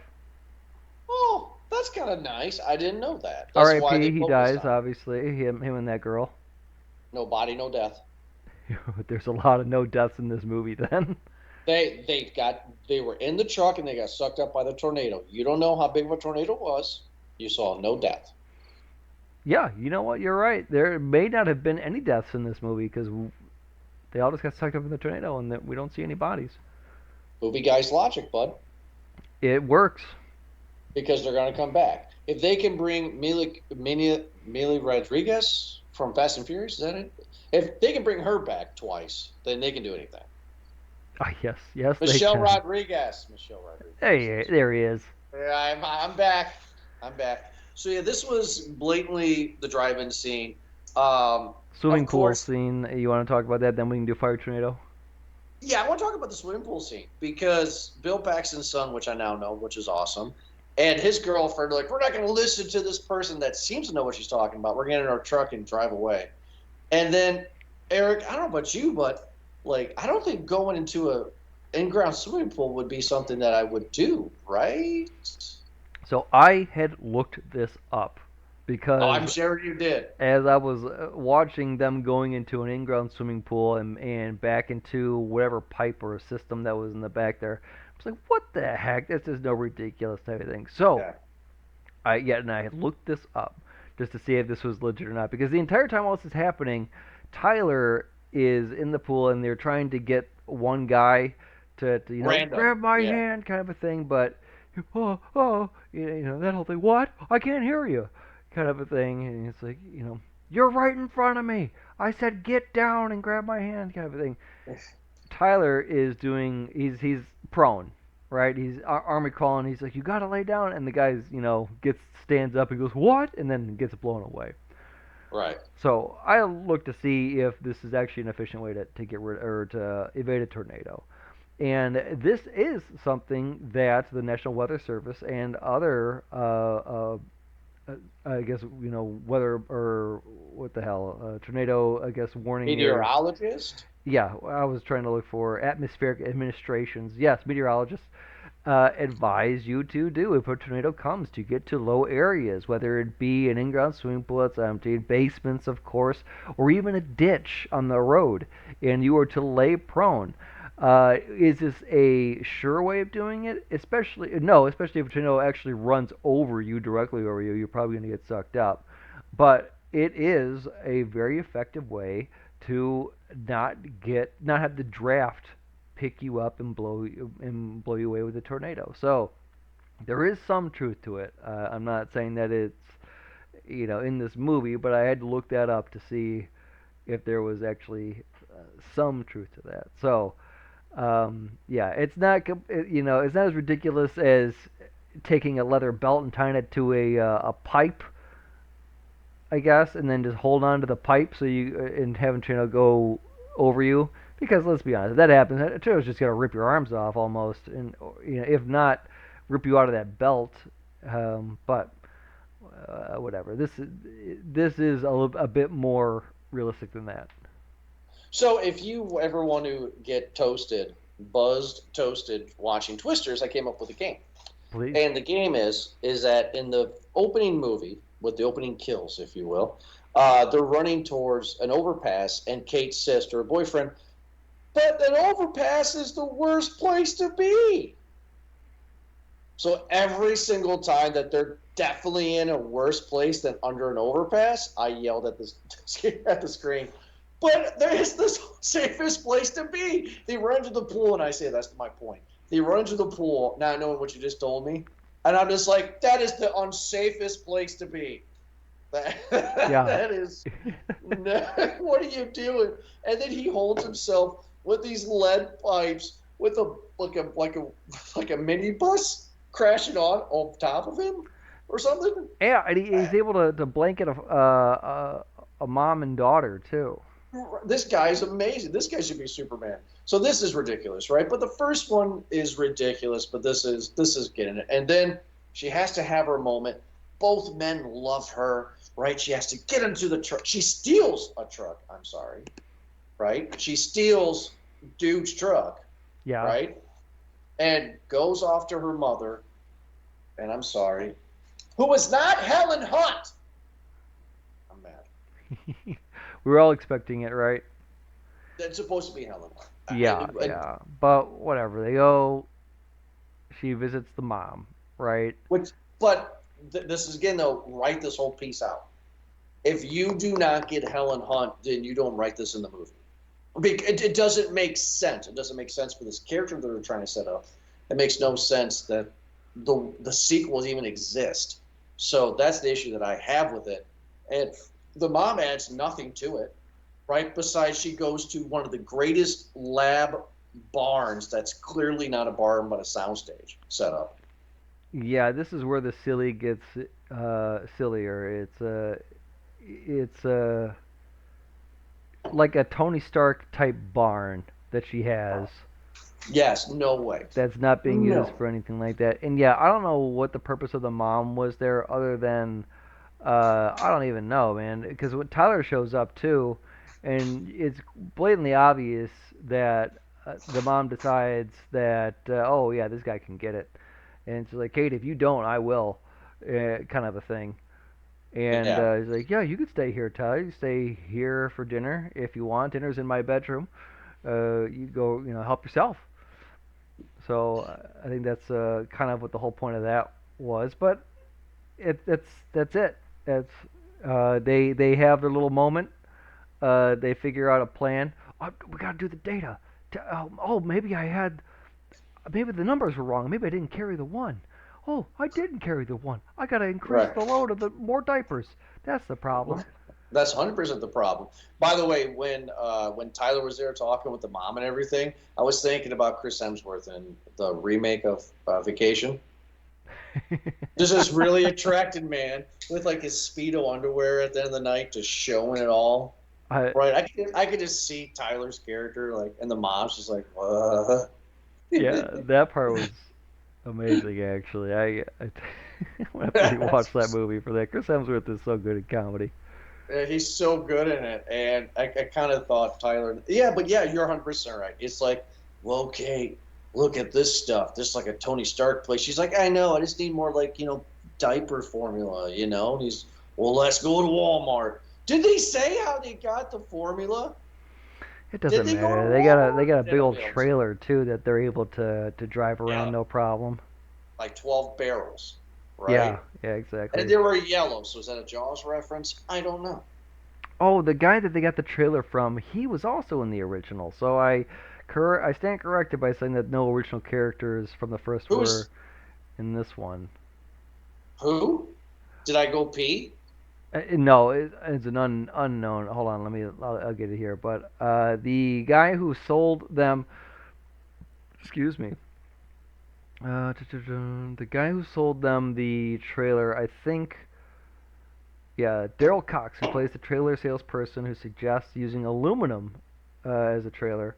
Oh, that's kind of nice. I didn't know that. That's why R.I.P. they He focused dies, on it. obviously. Him and that girl. No body, no death. There's a lot of no deaths in this movie. Then They were in the truck and they got sucked up by the tornado. You don't know how big of a tornado was. You saw no death. yeah, you know what? You're right. There may not have been any deaths in this movie because they all just got sucked up in the tornado, and that we don't see any bodies. Movie guy's logic, bud. It works. Because they're going to come back. If they can bring Mili Rodriguez from Fast and Furious, is that it? If they can bring her back twice, then they can do anything. Yes, Michelle they can. Rodriguez. Hey, there he is. Yeah, I'm back. I'm back. So yeah, this was blatantly the drive-in scene. Swimming Of pool course. scene. You want to talk about that? Then we can do fire tornado. Yeah, I want to talk about the swimming pool scene because Bill Paxton's son, which I now know, which is awesome, and his girlfriend are like, we're not going to listen to this person that seems to know what she's talking about. We're getting in our truck and drive away. And then, Eric, I don't know about you, but like, I don't think going into a in-ground swimming pool would be something that I would do, right? So I had looked this up because Oh, I'm sure you did. as I was watching them going into an in-ground swimming pool and back into whatever pipe or system that was in the back there, It's like, what the heck? This is no ridiculous type of thing. So, Yeah. I looked this up just to see if this was legit or not, because the entire time while this is happening, Tyler is in the pool and they're trying to get one guy to Random. grab my Yeah. hand kind of a thing, but that whole thing. What? I can't hear you, kind of a thing. And it's like, you're right in front of me. I said get down and grab my hand, kind of a thing. Tyler is doing. He's prone, right? He's army crawling. He's like, you gotta lay down, and the guy's stands up and goes what, and then gets blown away. Right. So I look to see if this is actually an efficient way to get rid or to evade a tornado. And this is something that the National Weather Service and other, I guess, weather or what the hell, tornado, I guess, warning areas. Meteorologist? Yeah, I was trying to look for atmospheric administrations. Yes, meteorologists advise you to do if a tornado comes to get to low areas, whether it be an in-ground swimming pool that's emptied, basements, of course, or even a ditch on the road, and you are to lay prone. Is this a sure way of doing it? Especially if a tornado actually runs directly over you, you're probably going to get sucked up. But it is a very effective way to not have the draft pick you up and blow you away with a tornado. So there is some truth to it. I'm not saying that it's in this movie, but I had to look that up to see if there was actually some truth to that. So yeah, it's not it's not as ridiculous as taking a leather belt and tying it to a pipe, I guess, and then just hold on to the pipe so you and having tornado go over you. Because let's be honest, if that happens, a tornado's just gonna rip your arms off almost, and if not, rip you out of that belt. But whatever. This is a bit more realistic than that. So if you ever want to get buzzed toasted watching Twisters, I came up with a game. Please. And the game is that in the opening movie, with the opening kills, if you will, they're running towards an overpass, and Kate says to her boyfriend, but an overpass is the worst place to be. So every single time that they're definitely in a worse place than under an overpass, I yelled at the screen, but there's the safest place to be. They run into the pool, and I say, that's my point. They run into the pool, not knowing what you just told me. And I'm just like, that is the unsafest place to be. Yeah. That is, what are you doing? And then he holds himself with these lead pipes with like a minibus crashing on top of him or something. Yeah, and he's able to blanket a mom and daughter too. This guy's amazing. This guy should be Superman. So this is ridiculous, right? But the first one is ridiculous, but this is getting it. And then she has to have her moment. Both men love her, right? She has to get into the truck. She steals a truck. I'm sorry, right? She steals dude's truck, Yeah. right? And goes off to her mother, and I'm sorry, who was not Helen Hunt. I'm mad. We were all expecting it, right? That's supposed to be Helen Hunt. Yeah. But whatever. They go. She visits the mom, right? But this is again though. Write this whole piece out. If you do not get Helen Hunt, then you don't write this in the movie. It doesn't make sense. It doesn't make sense for this character that they're trying to set up. It makes no sense that the sequels even exist. So that's the issue that I have with it. And the mom adds nothing to it, right? Besides, she goes to one of the greatest lab barns that's clearly not a barn but a soundstage setup. Yeah, this is where the silly gets sillier. It's like a Tony Stark type barn that she has. Yes, no way. That's not being No. used for anything like that. And yeah, I don't know what the purpose of the mom was there, other than I don't even know, man. Because when Tyler shows up too, and it's blatantly obvious that the mom decides that oh yeah, this guy can get it, and she's like, Kate, if you don't, I will, kind of a thing. And Yeah. he's like, yeah, you can stay here, Tyler. You can stay here for dinner if you want. Dinner's in my bedroom. You go, help yourself. So I think that's kind of what the whole point of that was. But that's it. It's they have their little moment. They figure out a plan. Oh, we gotta do the data. Maybe maybe the numbers were wrong. Maybe I didn't carry the one. Oh, I didn't carry the one. I gotta increase Right. the load of the more diapers. That's the problem. That's 100% the problem. By the way, when Tyler was there talking with the mom and everything, I was thinking about Chris Hemsworth and the remake of Vacation. Just this really attracted man with like his Speedo underwear at the end of the night, just showing it all. I Right? I could just see Tyler's character like, and the mom's just like, what? Yeah, that part was amazing actually. I when I rewatched that movie for that. Chris Hemsworth is so good at comedy. He's so good in it, and I kind of thought Tyler. Yeah, but yeah, you're 100% right. It's like, well, okay, look at this stuff. This is like a Tony Stark place. She's like, I know, I just need more like diaper formula. And he's, well, let's go to Walmart. Did they say how they got the formula? It Did doesn't they go to matter. Walmart? They got a They big don't old be able to. trailer too that they're able to drive around Yeah, no problem. like 12 barrels, Yeah, right? yeah, And exactly. they were yellow. So is that a Jaws reference? I don't know. Oh, the guy that they got the trailer from, he was also in the original. So I stand corrected by saying that no original characters from the first were Who's in this one. who? Did I go pee? No, it's an unknown. Hold on, I'll get it here. But the guy who sold them, excuse me, the guy who sold them the trailer, I think, yeah, Daryl Cox, who plays the trailer salesperson who suggests using aluminum as a trailer,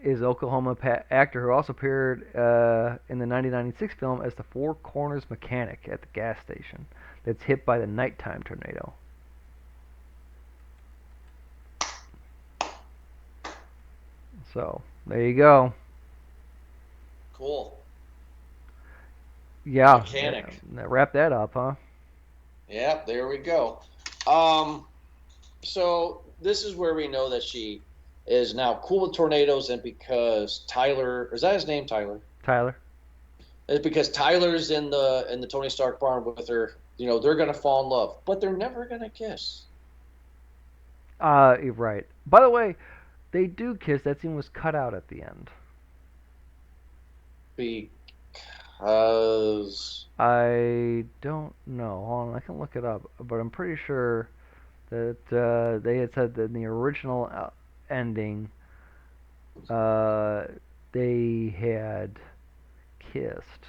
is Oklahoma actor who also appeared in the 1996 film as the Four Corners mechanic at the gas station that's hit by the nighttime tornado. So there you go. Cool. Yeah, Mechanic. wrap that up, huh? Yeah, there we go. Um, so this is where we know that she is now cool with tornadoes, and because Tyler, is that his name, Tyler? Tyler. It's because Tyler's in the Tony Stark barn with her. They're gonna fall in love, but they're never gonna kiss. You're right. By the way, they do kiss. That scene was cut out at the end. Because I don't know. Hold on, I can look it up, but I'm pretty sure that they had said that in the original ending, uh, they had kissed,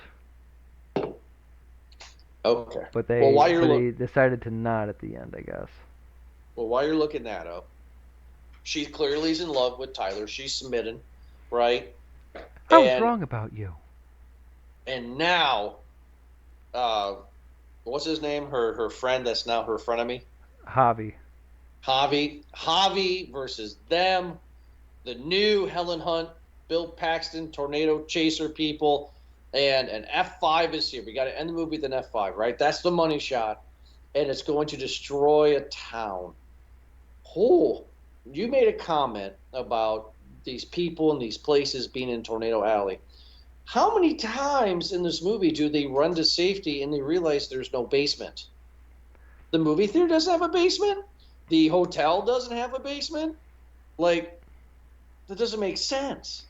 okay. but Well, they decided to not at the end, I guess. while you're looking that up, she clearly is in love with Tyler. She's submitting, right? I was And wrong about you. and now, uh, what's his name? Her friend that's now her frenemy, Javi. Javi versus them. The new Helen Hunt, Bill Paxton, Tornado Chaser people, and an F5 is here. We got to end the movie with an F5, right? That's the money shot, and it's going to destroy a town. Oh, you made a comment about these people and these places being in Tornado Alley. How many times in this movie do they run to safety and they realize there's no basement? The movie theater doesn't have a basement. The hotel doesn't have a basement. Like, that doesn't make sense.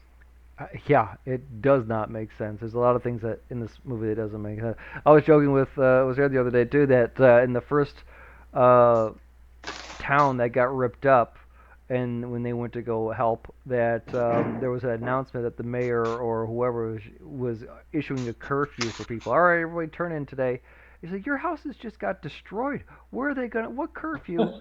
Yeah, it does not make sense. There's a lot of things that in this movie that doesn't make sense. I was joking with was there the other day too that in the first uh, town that got ripped up, and when they went to go help, that there was an announcement that the mayor or whoever was issuing a curfew for people. All right, everybody, turn in today. He said, "Your houses just got destroyed. Where are they gonna? What curfew?"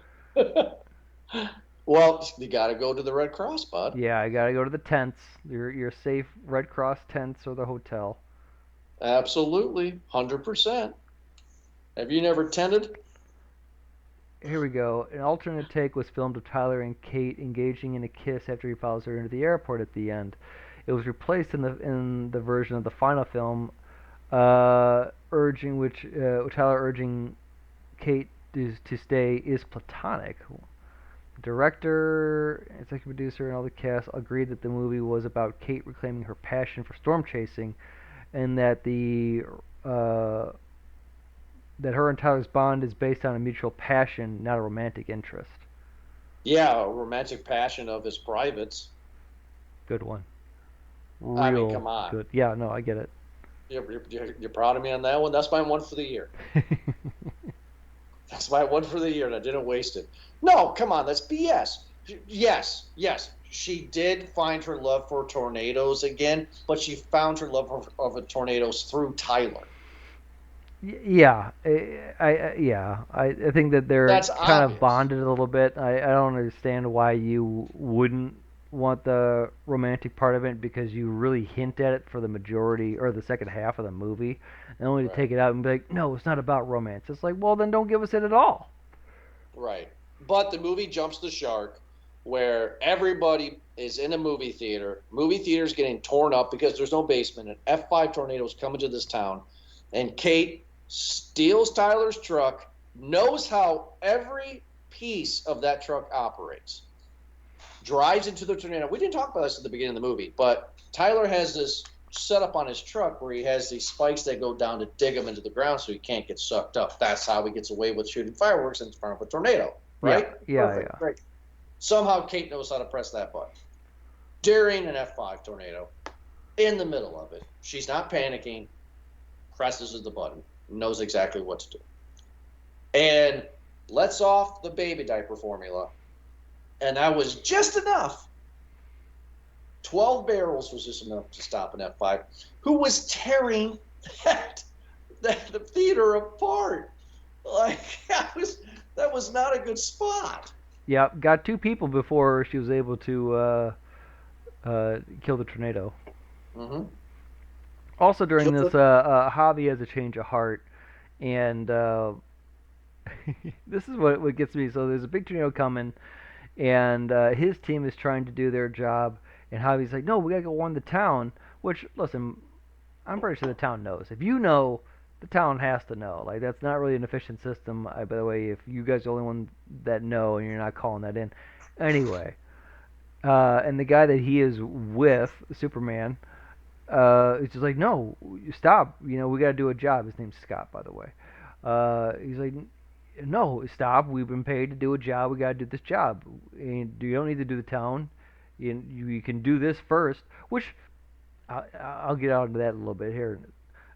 Well, you got to go to the Red Cross, bud. Yeah, I gotta go to the tents. Your safe Red Cross tents or the hotel. Absolutely, 100%. Have you never tented? Here we go. An alternate take was filmed of Tyler and Kate engaging in a kiss after he follows her into the airport at the end. It was replaced in the version of the final film, Tyler urging Kate to stay is platonic. Director, executive producer, and all the cast agreed that the movie was about Kate reclaiming her passion for storm chasing, and that uh, that her and Tyler's bond is based on a mutual passion, not a romantic interest. Yeah, a romantic passion of his privates. Good one. I mean, Real come on. good. Yeah, no, I get it. You're proud of me on that one? That's my one for the year. That's my one for the year, and I didn't waste it. No, come on, that's BS. Yes, she did find her love for tornadoes again, but she found her love of tornadoes through Tyler. Yeah, I think that they're That's kind of obvious. bonded a little bit. I don't understand why you wouldn't want the romantic part of it because you really hint at it for the majority or the second half of the movie, and only to take it out and be like, no, it's not about romance. It's like, well, then don't give us it at all. Right. But the movie jumps the shark where everybody is in a movie theater. Movie theater's getting torn up because there's no basement, and F5 tornadoes come into this town, and Kate steals Tyler's truck, knows how every piece of that truck operates, drives into the tornado. We didn't talk about this at the beginning of the movie, but Tyler has this setup on his truck where he has these spikes that go down to dig him into the ground so he can't get sucked up. That's how he gets away with shooting fireworks in front of a tornado, right? Yeah. Perfect. Yeah. Great. Somehow Kate knows how to press that button. During an F5 tornado, in the middle of it, she's not panicking, presses the button, knows exactly what to do. And lets off the baby diaper formula. And that was just enough. 12 barrels was just enough to stop an F5, who was tearing the theater apart. Like, that was not a good spot. Yeah, got two people before she was able to kill the tornado. Mm-hmm. Also during this, Javi has a change of heart, and this is what gets me. So there's a big tornado coming, and his team is trying to do their job, and Javi's like, no, we gotta go warn the town. Which, listen, I'm pretty sure the town knows. If you know, the town has to know. Like, that's not really an efficient system. By the way, if you guys are the only one that know and you're not calling that in. Anyway, and the guy that he is with, Superman, he's just like, no, stop. You know, we got to do a job. His name's Scott, by the way. He's like, no, stop. We've been paid to do a job. We got to do this job. And you don't need to do the town. You can do this first, which I'll get out into that a little bit here.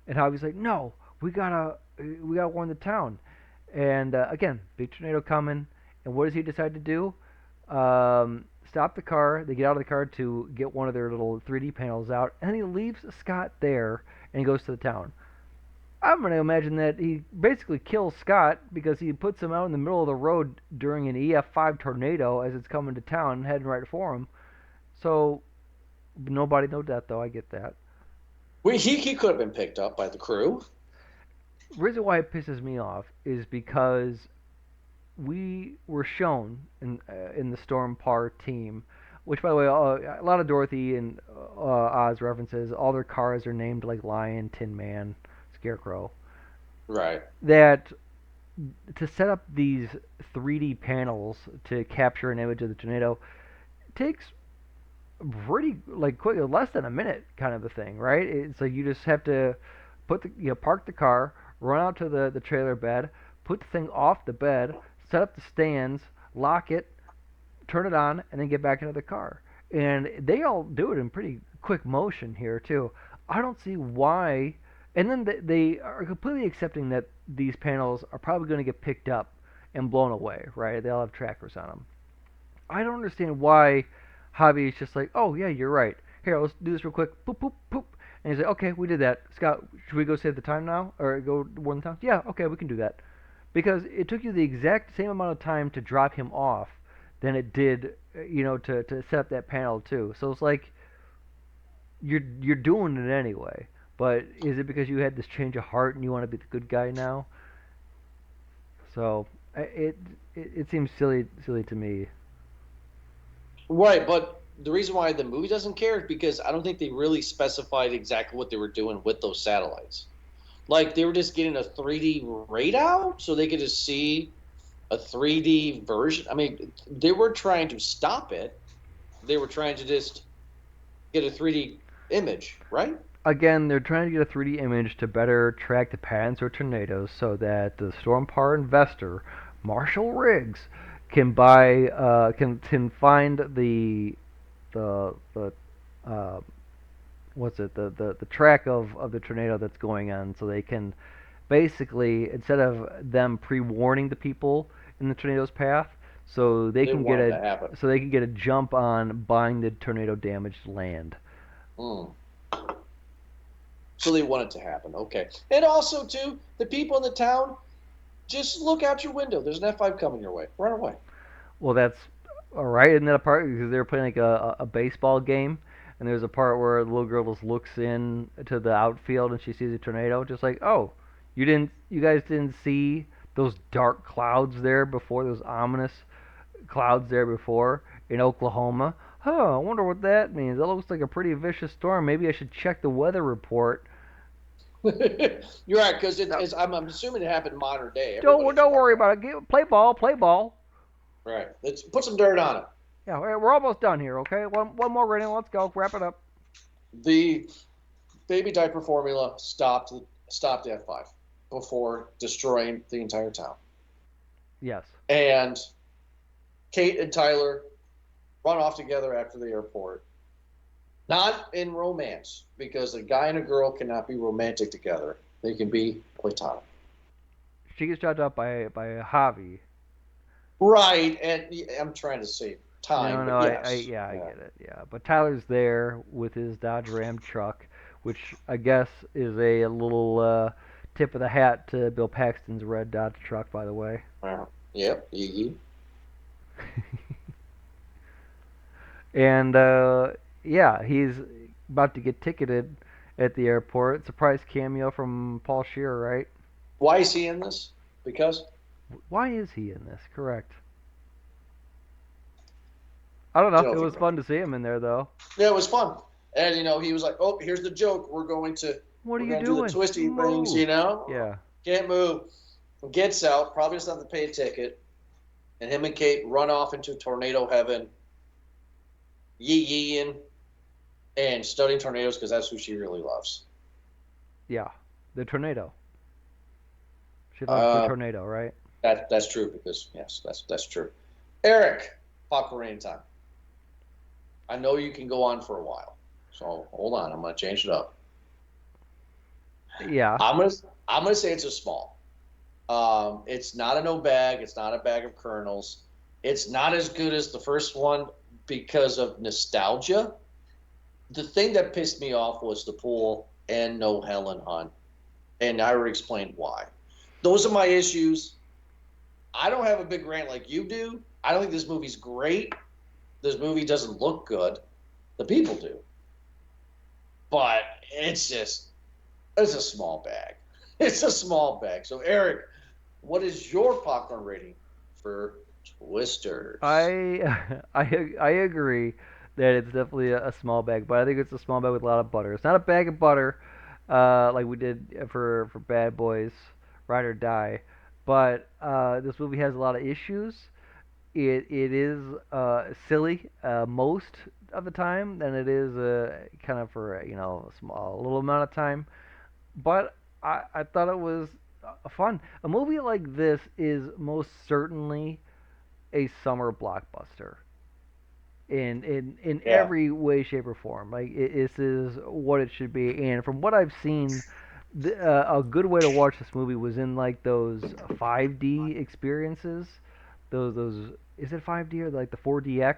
And Javi's like, no, we gotta warn the town. And again, big tornado coming. And what does he decide to do? Stop the car. They get out of the car to get one of their little 3D panels out, and he leaves Scott there and he goes to the town. I'm going to imagine that he basically kills Scott because he puts him out in the middle of the road during an EF5 tornado as it's coming to town, heading right for him. So, nobody, no death, though. I get that. He could have been picked up by the crew. The reason why it pisses me off is because we were shown in the Storm Par team, which, by the way, a lot of Dorothy and Oz references. All their cars are named like Lion, Tin Man, Scarecrow. Right. That to set up these 3D panels to capture an image of the tornado takes pretty quick, less than a minute, kind of a thing, right? It's like you just have to park the car, run out to the trailer bed, put the thing off the bed, set up the stands, lock it, turn it on, and then get back into the car. And they all do it in pretty quick motion here too. I don't see why. And then they are completely accepting that these panels are probably going to get picked up and blown away, right? They all have trackers on them. I don't understand why Javi is just like, oh yeah, you're right. Here, let's do this real quick. Poop, poop, poop. And he's like, okay, we did that. Scott, should we go save the time now? Or go warn the town? Yeah, okay, we can do that. Because it took you the exact same amount of time to drop him off than it did, to set up that panel too. So it's like you're doing it anyway. But is it because you had this change of heart and you want to be the good guy now? So it seems silly to me. Right, but the reason why the movie doesn't care is because I don't think they really specified exactly what they were doing with those satellites. Like, they were just getting a 3D radar so they could just see a 3D version. I mean, they were trying to stop it. They were trying to just get a 3D image, right? Again, they're trying to get a 3D image to better track the patterns of tornadoes so that the Storm Power investor, Marshall Riggs, can buy can find the what's it the track of the tornado that's going on, so they can basically, instead of them pre-warning the people in the tornado's path, so they They can get wanted to happen. a jump on buying the tornado damaged land. Mm. So they want it to happen. Okay. And also, too, the people in the town, just look out your window. There's an F5 coming your way. Run away. Well, that's all right. Isn't that a part because they were playing like a baseball game, and there's a part where the little girl just looks in to the outfield and she sees a tornado, just like, oh, you guys didn't see those dark clouds there before, those ominous clouds there before in Oklahoma. Huh, I wonder what that means. That looks like a pretty vicious storm. Maybe I should check the weather report. You're right, because I'm assuming it happened modern day. Everybody Don't worry about it. Play ball, play ball. Right. Let's put some dirt on it. Yeah, we're almost done here. Okay, one more rating. Let's go. Wrap it up. The baby diaper formula stopped F5 before destroying the entire town. Yes. And Kate and Tyler run off together after the airport. Not in romance, because a guy and a girl cannot be romantic together. They can be platonic. She gets shot up by Javi. Right, and I'm trying to save time. No, yes. I get it. Yeah, but Tyler's there with his Dodge Ram truck, which I guess is a little tip of the hat to Bill Paxton's red Dodge truck, by the way. Yep. Yee. And yeah, he's about to get ticketed at the airport. Surprise cameo from Paul Scheer, right? Why is he in this? Because? Why is he in this? Correct. I don't know. It was fun to see him in there, though. Yeah, it was fun. And, he was like, oh, here's the joke. We're going to What are you do doing? the twisty Move. things, Yeah. Can't move. Gets out, probably doesn't have to pay a ticket. And him and Kate run off into tornado heaven, yee-yeeing, and studying tornadoes because that's who she really loves. Yeah. The tornado. She loves the tornado, right? That's true because, yes, that's true. Eric, popcorn rating time. I know you can go on for a while, so hold on. I'm going to change it up. Yeah. I'm gonna say it's a small. It's not a no bag. It's not a bag of kernels. It's not as good as the first one because of nostalgia. The thing that pissed me off was the pool and no Helen Hunt, and I already explained why. Those are my issues. I don't have a big rant like you do. I don't think this movie's great. This movie doesn't look good. The people do. But it's a small bag. It's a small bag. So, Eric, what is your popcorn rating for Twisters? I agree that it's definitely a small bag, but I think it's a small bag with a lot of butter. It's not a bag of butter like we did for Bad Boys, Ride or Die, but this movie has a lot of issues. It is silly most of the time, than it is kind of for a little amount of time. But I thought it was fun. A movie like this is most certainly a summer blockbuster in every way, shape, or form. Like this is what it should be. And from what I've seen, a good way to watch this movie was in like those 5D experiences. Those is it 5D or like the 4DX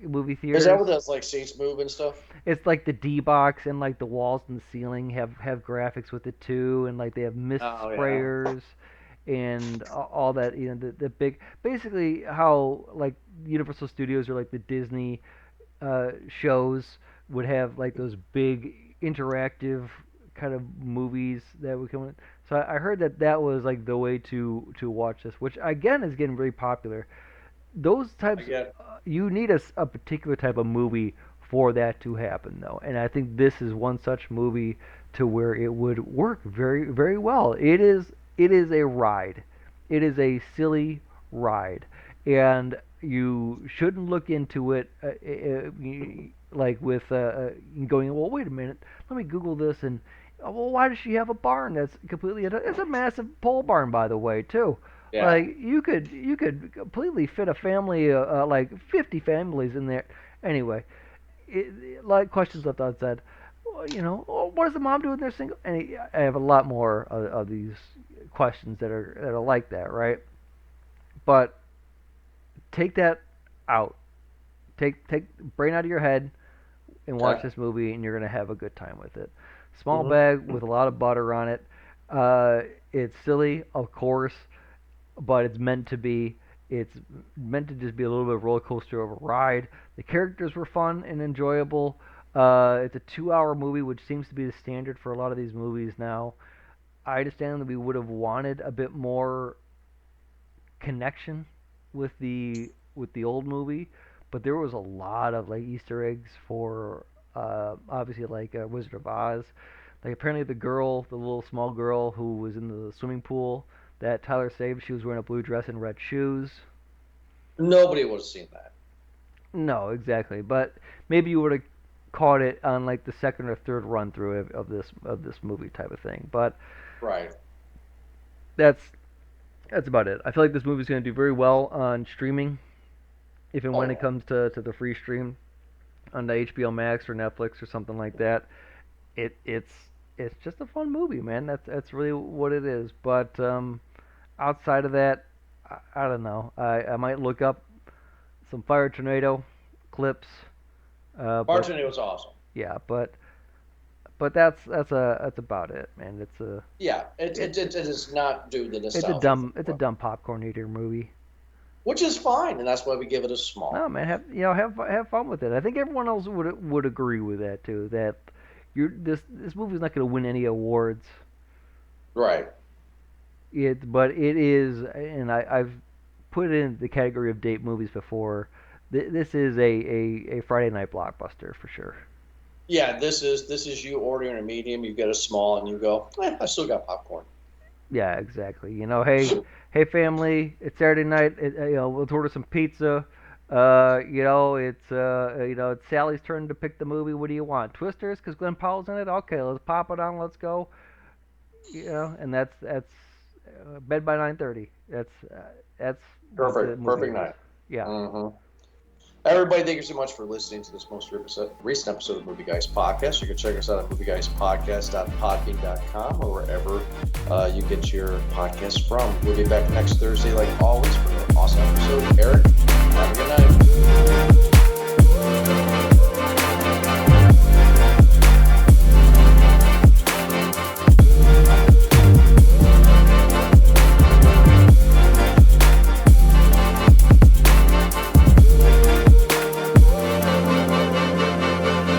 movie theaters? Is that what those like seats move and stuff? It's like the D box, and like the walls and the ceiling have graphics with it too, and like they have mist sprayers and all that. The big, basically how like Universal Studios or like the Disney shows would have like those big interactive kind of movies that would come in. So I heard that was like the way to watch this, which again is getting very popular. Those types, you need a particular type of movie for that to happen, though, and I think this is one such movie to where it would work very, very well. It is a ride. It is a silly ride, and you shouldn't look into it like with going, well, wait a minute, let me Google this, and well, why does she have a barn that's completely? It's a massive pole barn, by the way, too. Yeah. Like you could completely fit a family, like 50 families in there. Anyway, like questions left unsaid. Well, what does the mom do when they're single? And I have a lot more of these questions that are like that, right? But take that out. Take brain out of your head and watch Okay. this movie, and you're gonna have a good time with it. Small Mhm. bag with a lot of butter on it. It's silly, of course, but it's meant to be. It's meant to just be a little bit of a roller coaster of a ride. The characters were fun and enjoyable. It's a 2-hour movie, which seems to be the standard for a lot of these movies now. I understand that we would have wanted a bit more connection with the old movie, but there was a lot of like Easter eggs for obviously like Wizard of Oz. Like apparently the little small girl who was in the swimming pool that Tyler saved, she was wearing a blue dress and red shoes. Nobody would have seen that. No, exactly, but maybe you would have caught it on like the second or third run through of this movie type of thing. But Right. that's that's about it. I feel like this movie's going to do very well on streaming if and Oh when it yeah. comes to the free stream on the HBO Max or Netflix or something like that. It's it's just a fun movie, man. That's really what it is. But outside of that, I don't know. I might look up some Fire Tornado clips. But Bartender was awesome. yeah, but that's about it, man. Yeah, It, it does not do the it's a nostalgia thing, dumb it's a dumb popcorn eater movie. which is fine, and that's why we give it a small. No, man, have fun with it. I think everyone else would agree with that too. That this movie's not going to win any awards. Right. But it is, and I've put it in the category of date movies before. This is a Friday night blockbuster for sure. Yeah, this is you ordering a medium, you get a small, and you go, I still got popcorn. Yeah, exactly. Hey family, it's Saturday night. Let's order some pizza. It's Sally's turn to pick the movie. What do you want? Twisters, because Glenn Powell's in it. Okay, let's pop it on. Let's go. And that's bed by 9:30. That's what the movie Perfect is. night. Yeah. hmm Everybody, thank you so much for listening to this most recent episode of Movie Guys Podcast. You can check us out at movieguyspodcast.podbean.com or wherever you get your podcasts from. We'll be back next Thursday, like always, for an awesome episode. Eric, have a good night.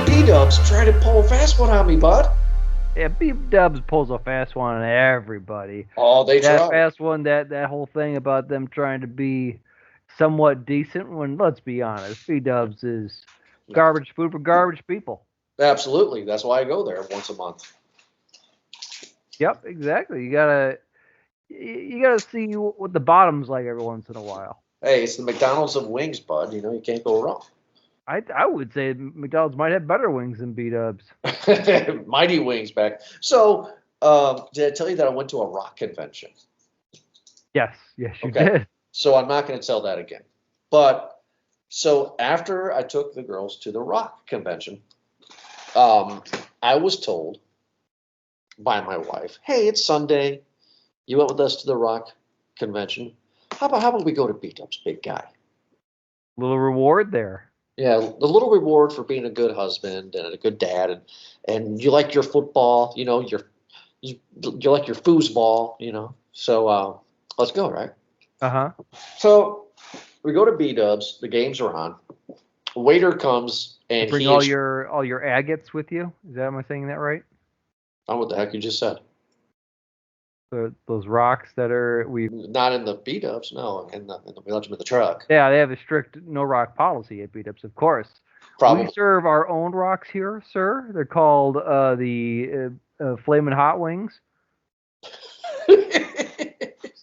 B-Dubs trying to pull a fast one on me, bud. Yeah, Beep Dubs pulls a fast one on everybody. Oh, they That tried. fast one, that whole thing about them trying to be somewhat decent. When let's be honest, B Dubs is garbage food for garbage people. Absolutely. That's why I go there once a month. Yep, exactly. You gotta see what the bottom's like every once in a while. Hey, it's the McDonald's of wings, bud. You can't go wrong. I would say McDonald's might have better wings than B Dubs. Mighty Wings back. So, did I tell you that I went to a rock convention? Yes, you Okay. did. So I'm not going to tell that again. But so after I took the girls to the rock convention, I was told by my wife, "Hey, it's Sunday. You went with us to the rock convention. How about we go to Beat Up's Big Guy? Little reward there. Yeah, the little reward for being a good husband and a good dad, and you like your football, you like your foosball. So let's go, right? Uh-huh. So we go to B Dubs. The games are on. Waiter comes and Bring he all is. your agates with you. Am I saying that right? I don't know what the heck you just said. Those rocks that are Not in the B Dubs, no. We left them in the truck. yeah, they have a strict no rock policy at Beat Ups, of course. Probably. We serve our own rocks here, sir. They're called the Flamin' Hot Wings.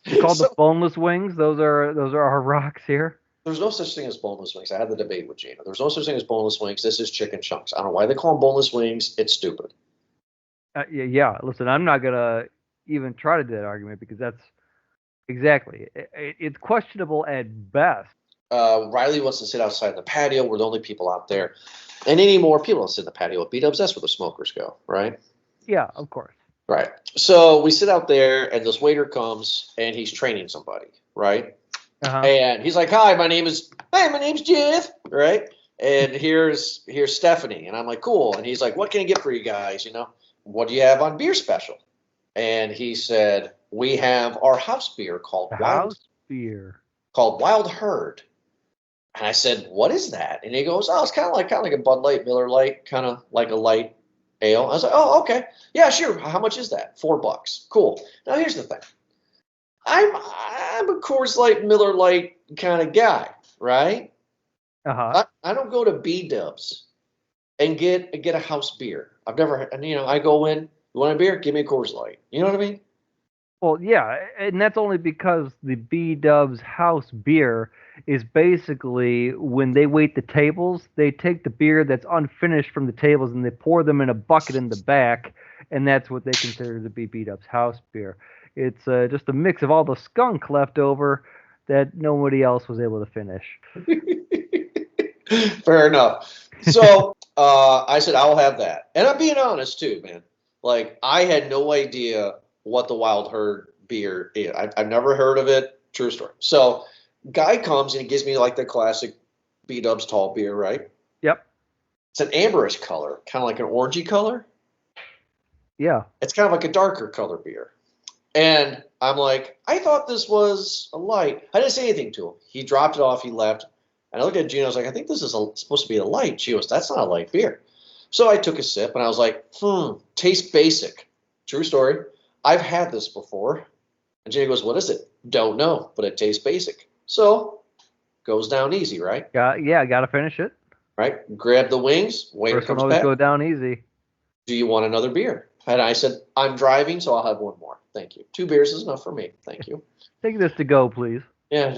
It's called the So, boneless wings. Those are our rocks here. there's no such thing as boneless wings. I had the debate with Gina. There's no such thing as boneless wings. This is chicken chunks. I don't know why they call them boneless wings. It's stupid. Yeah. Listen, I'm not gonna even try to do that argument because that's exactly. It's questionable at best. Riley wants to sit outside in the patio. We're the only people out there. And anymore, people don't sit in the patio at B-dubs. That's where the smokers go, right? Yeah, of course. Right. So we sit out there, and this waiter comes, and he's training somebody, right? Uh-huh. And he's like, "Hi, my name's Jeff," right? And here's Stephanie, and I'm like, "Cool." And he's like, "What can I get for you guys? What do you have on beer special?" And he said, "We have our house beer called House beer Wild Herd." And I said, "What is that?" And he goes, "Oh, it's kind of like a Bud Light, Miller Light, kind of like a light ale." I was like, "Oh, okay, yeah, sure. How much is that?" $4. Cool. Now here's the thing. I'm a Coors Light, Miller Light kind of guy, right? Uh-huh. I don't go to B-dubs and get a house beer. I've never, and I go in. You want a beer? Give me a Coors Light. You know what I mean? Well, yeah, and that's only because the B-dubs house beer is basically when they wait the tables, they take the beer that's unfinished from the tables and they pour them in a bucket in the back, and that's what they consider to be B-dubs house beer. It's just a mix of all the skunk left over that nobody else was able to finish. Fair enough. So I said, I'll have that. And I'm being honest too, man. Like, I had no idea what the Wild Herd beer is. I've never heard of it. True story. So guy comes and he gives me like the classic B-dubs tall beer, right? Yep. It's an amberish color, kind of like an orangey color. Yeah. It's kind of like a darker color beer. And I'm like, I thought this was a light. I didn't say anything to him. He dropped it off. He left. And I looked at Gina. I was like, I think this is supposed to be a light. She goes, that's not a light beer. So I took a sip and I was like, tastes basic. True story. I've had this before. And Gina goes, what is it? Don't know, but it tastes basic. So goes down easy, right? Yeah, got to finish it. Right? Grab the wings. Waiter First one comes always back. go down easy. Do you want another beer? And I said, I'm driving, so I'll have one more. Thank you. 2 beers is enough for me. Thank you. Take this to go, please. Yeah.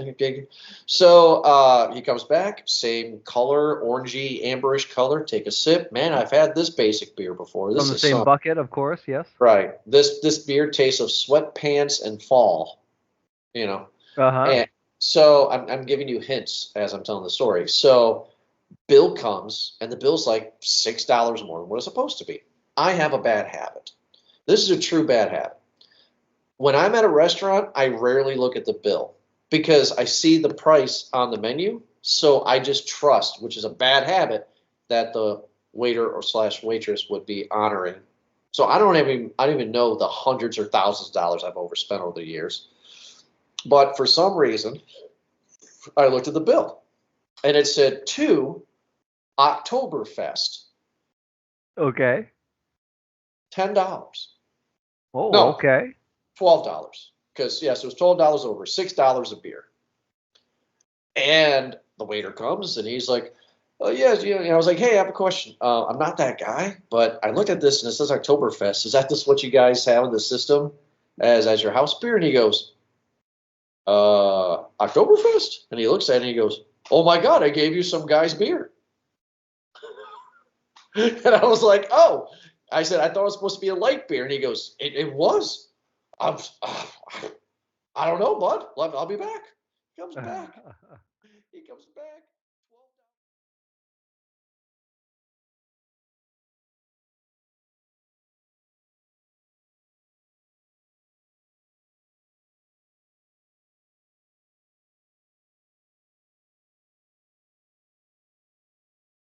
So he comes back, same color, orangey, amberish color. Take a sip. Man, I've had this basic beer before. This From the is same bucket, of course, yes. right. This beer tastes of sweatpants and fall. Uh-huh. And so I'm giving you hints as I'm telling the story. So bill comes, and the bill's like $6 more than what it's supposed to be. I have a bad habit. This is a true bad habit. When I'm at a restaurant, I rarely look at the bill because I see the price on the menu. So I just trust, which is a bad habit, that the waiter or / waitress would be honoring. So I don't even know the hundreds or thousands of dollars I've overspent over the years. But for some reason, I looked at the bill and it said to Oktoberfest, Okay. $10. Oh, No. okay. $12. Because, yes, it was $12 over, $6 a beer. And the waiter comes and he's like, oh, yes. I was like, hey, I have a question. I'm not that guy, but I looked at this and it says Oktoberfest. Is that this what you guys have in the system as your house beer? And he goes, Oktoberfest? And he looks at it and he goes, oh my God, I gave you some guy's beer. And I was like, oh. I said, I thought it was supposed to be a light beer. And he goes, it was. I don't know, bud. I'll be back. He comes back.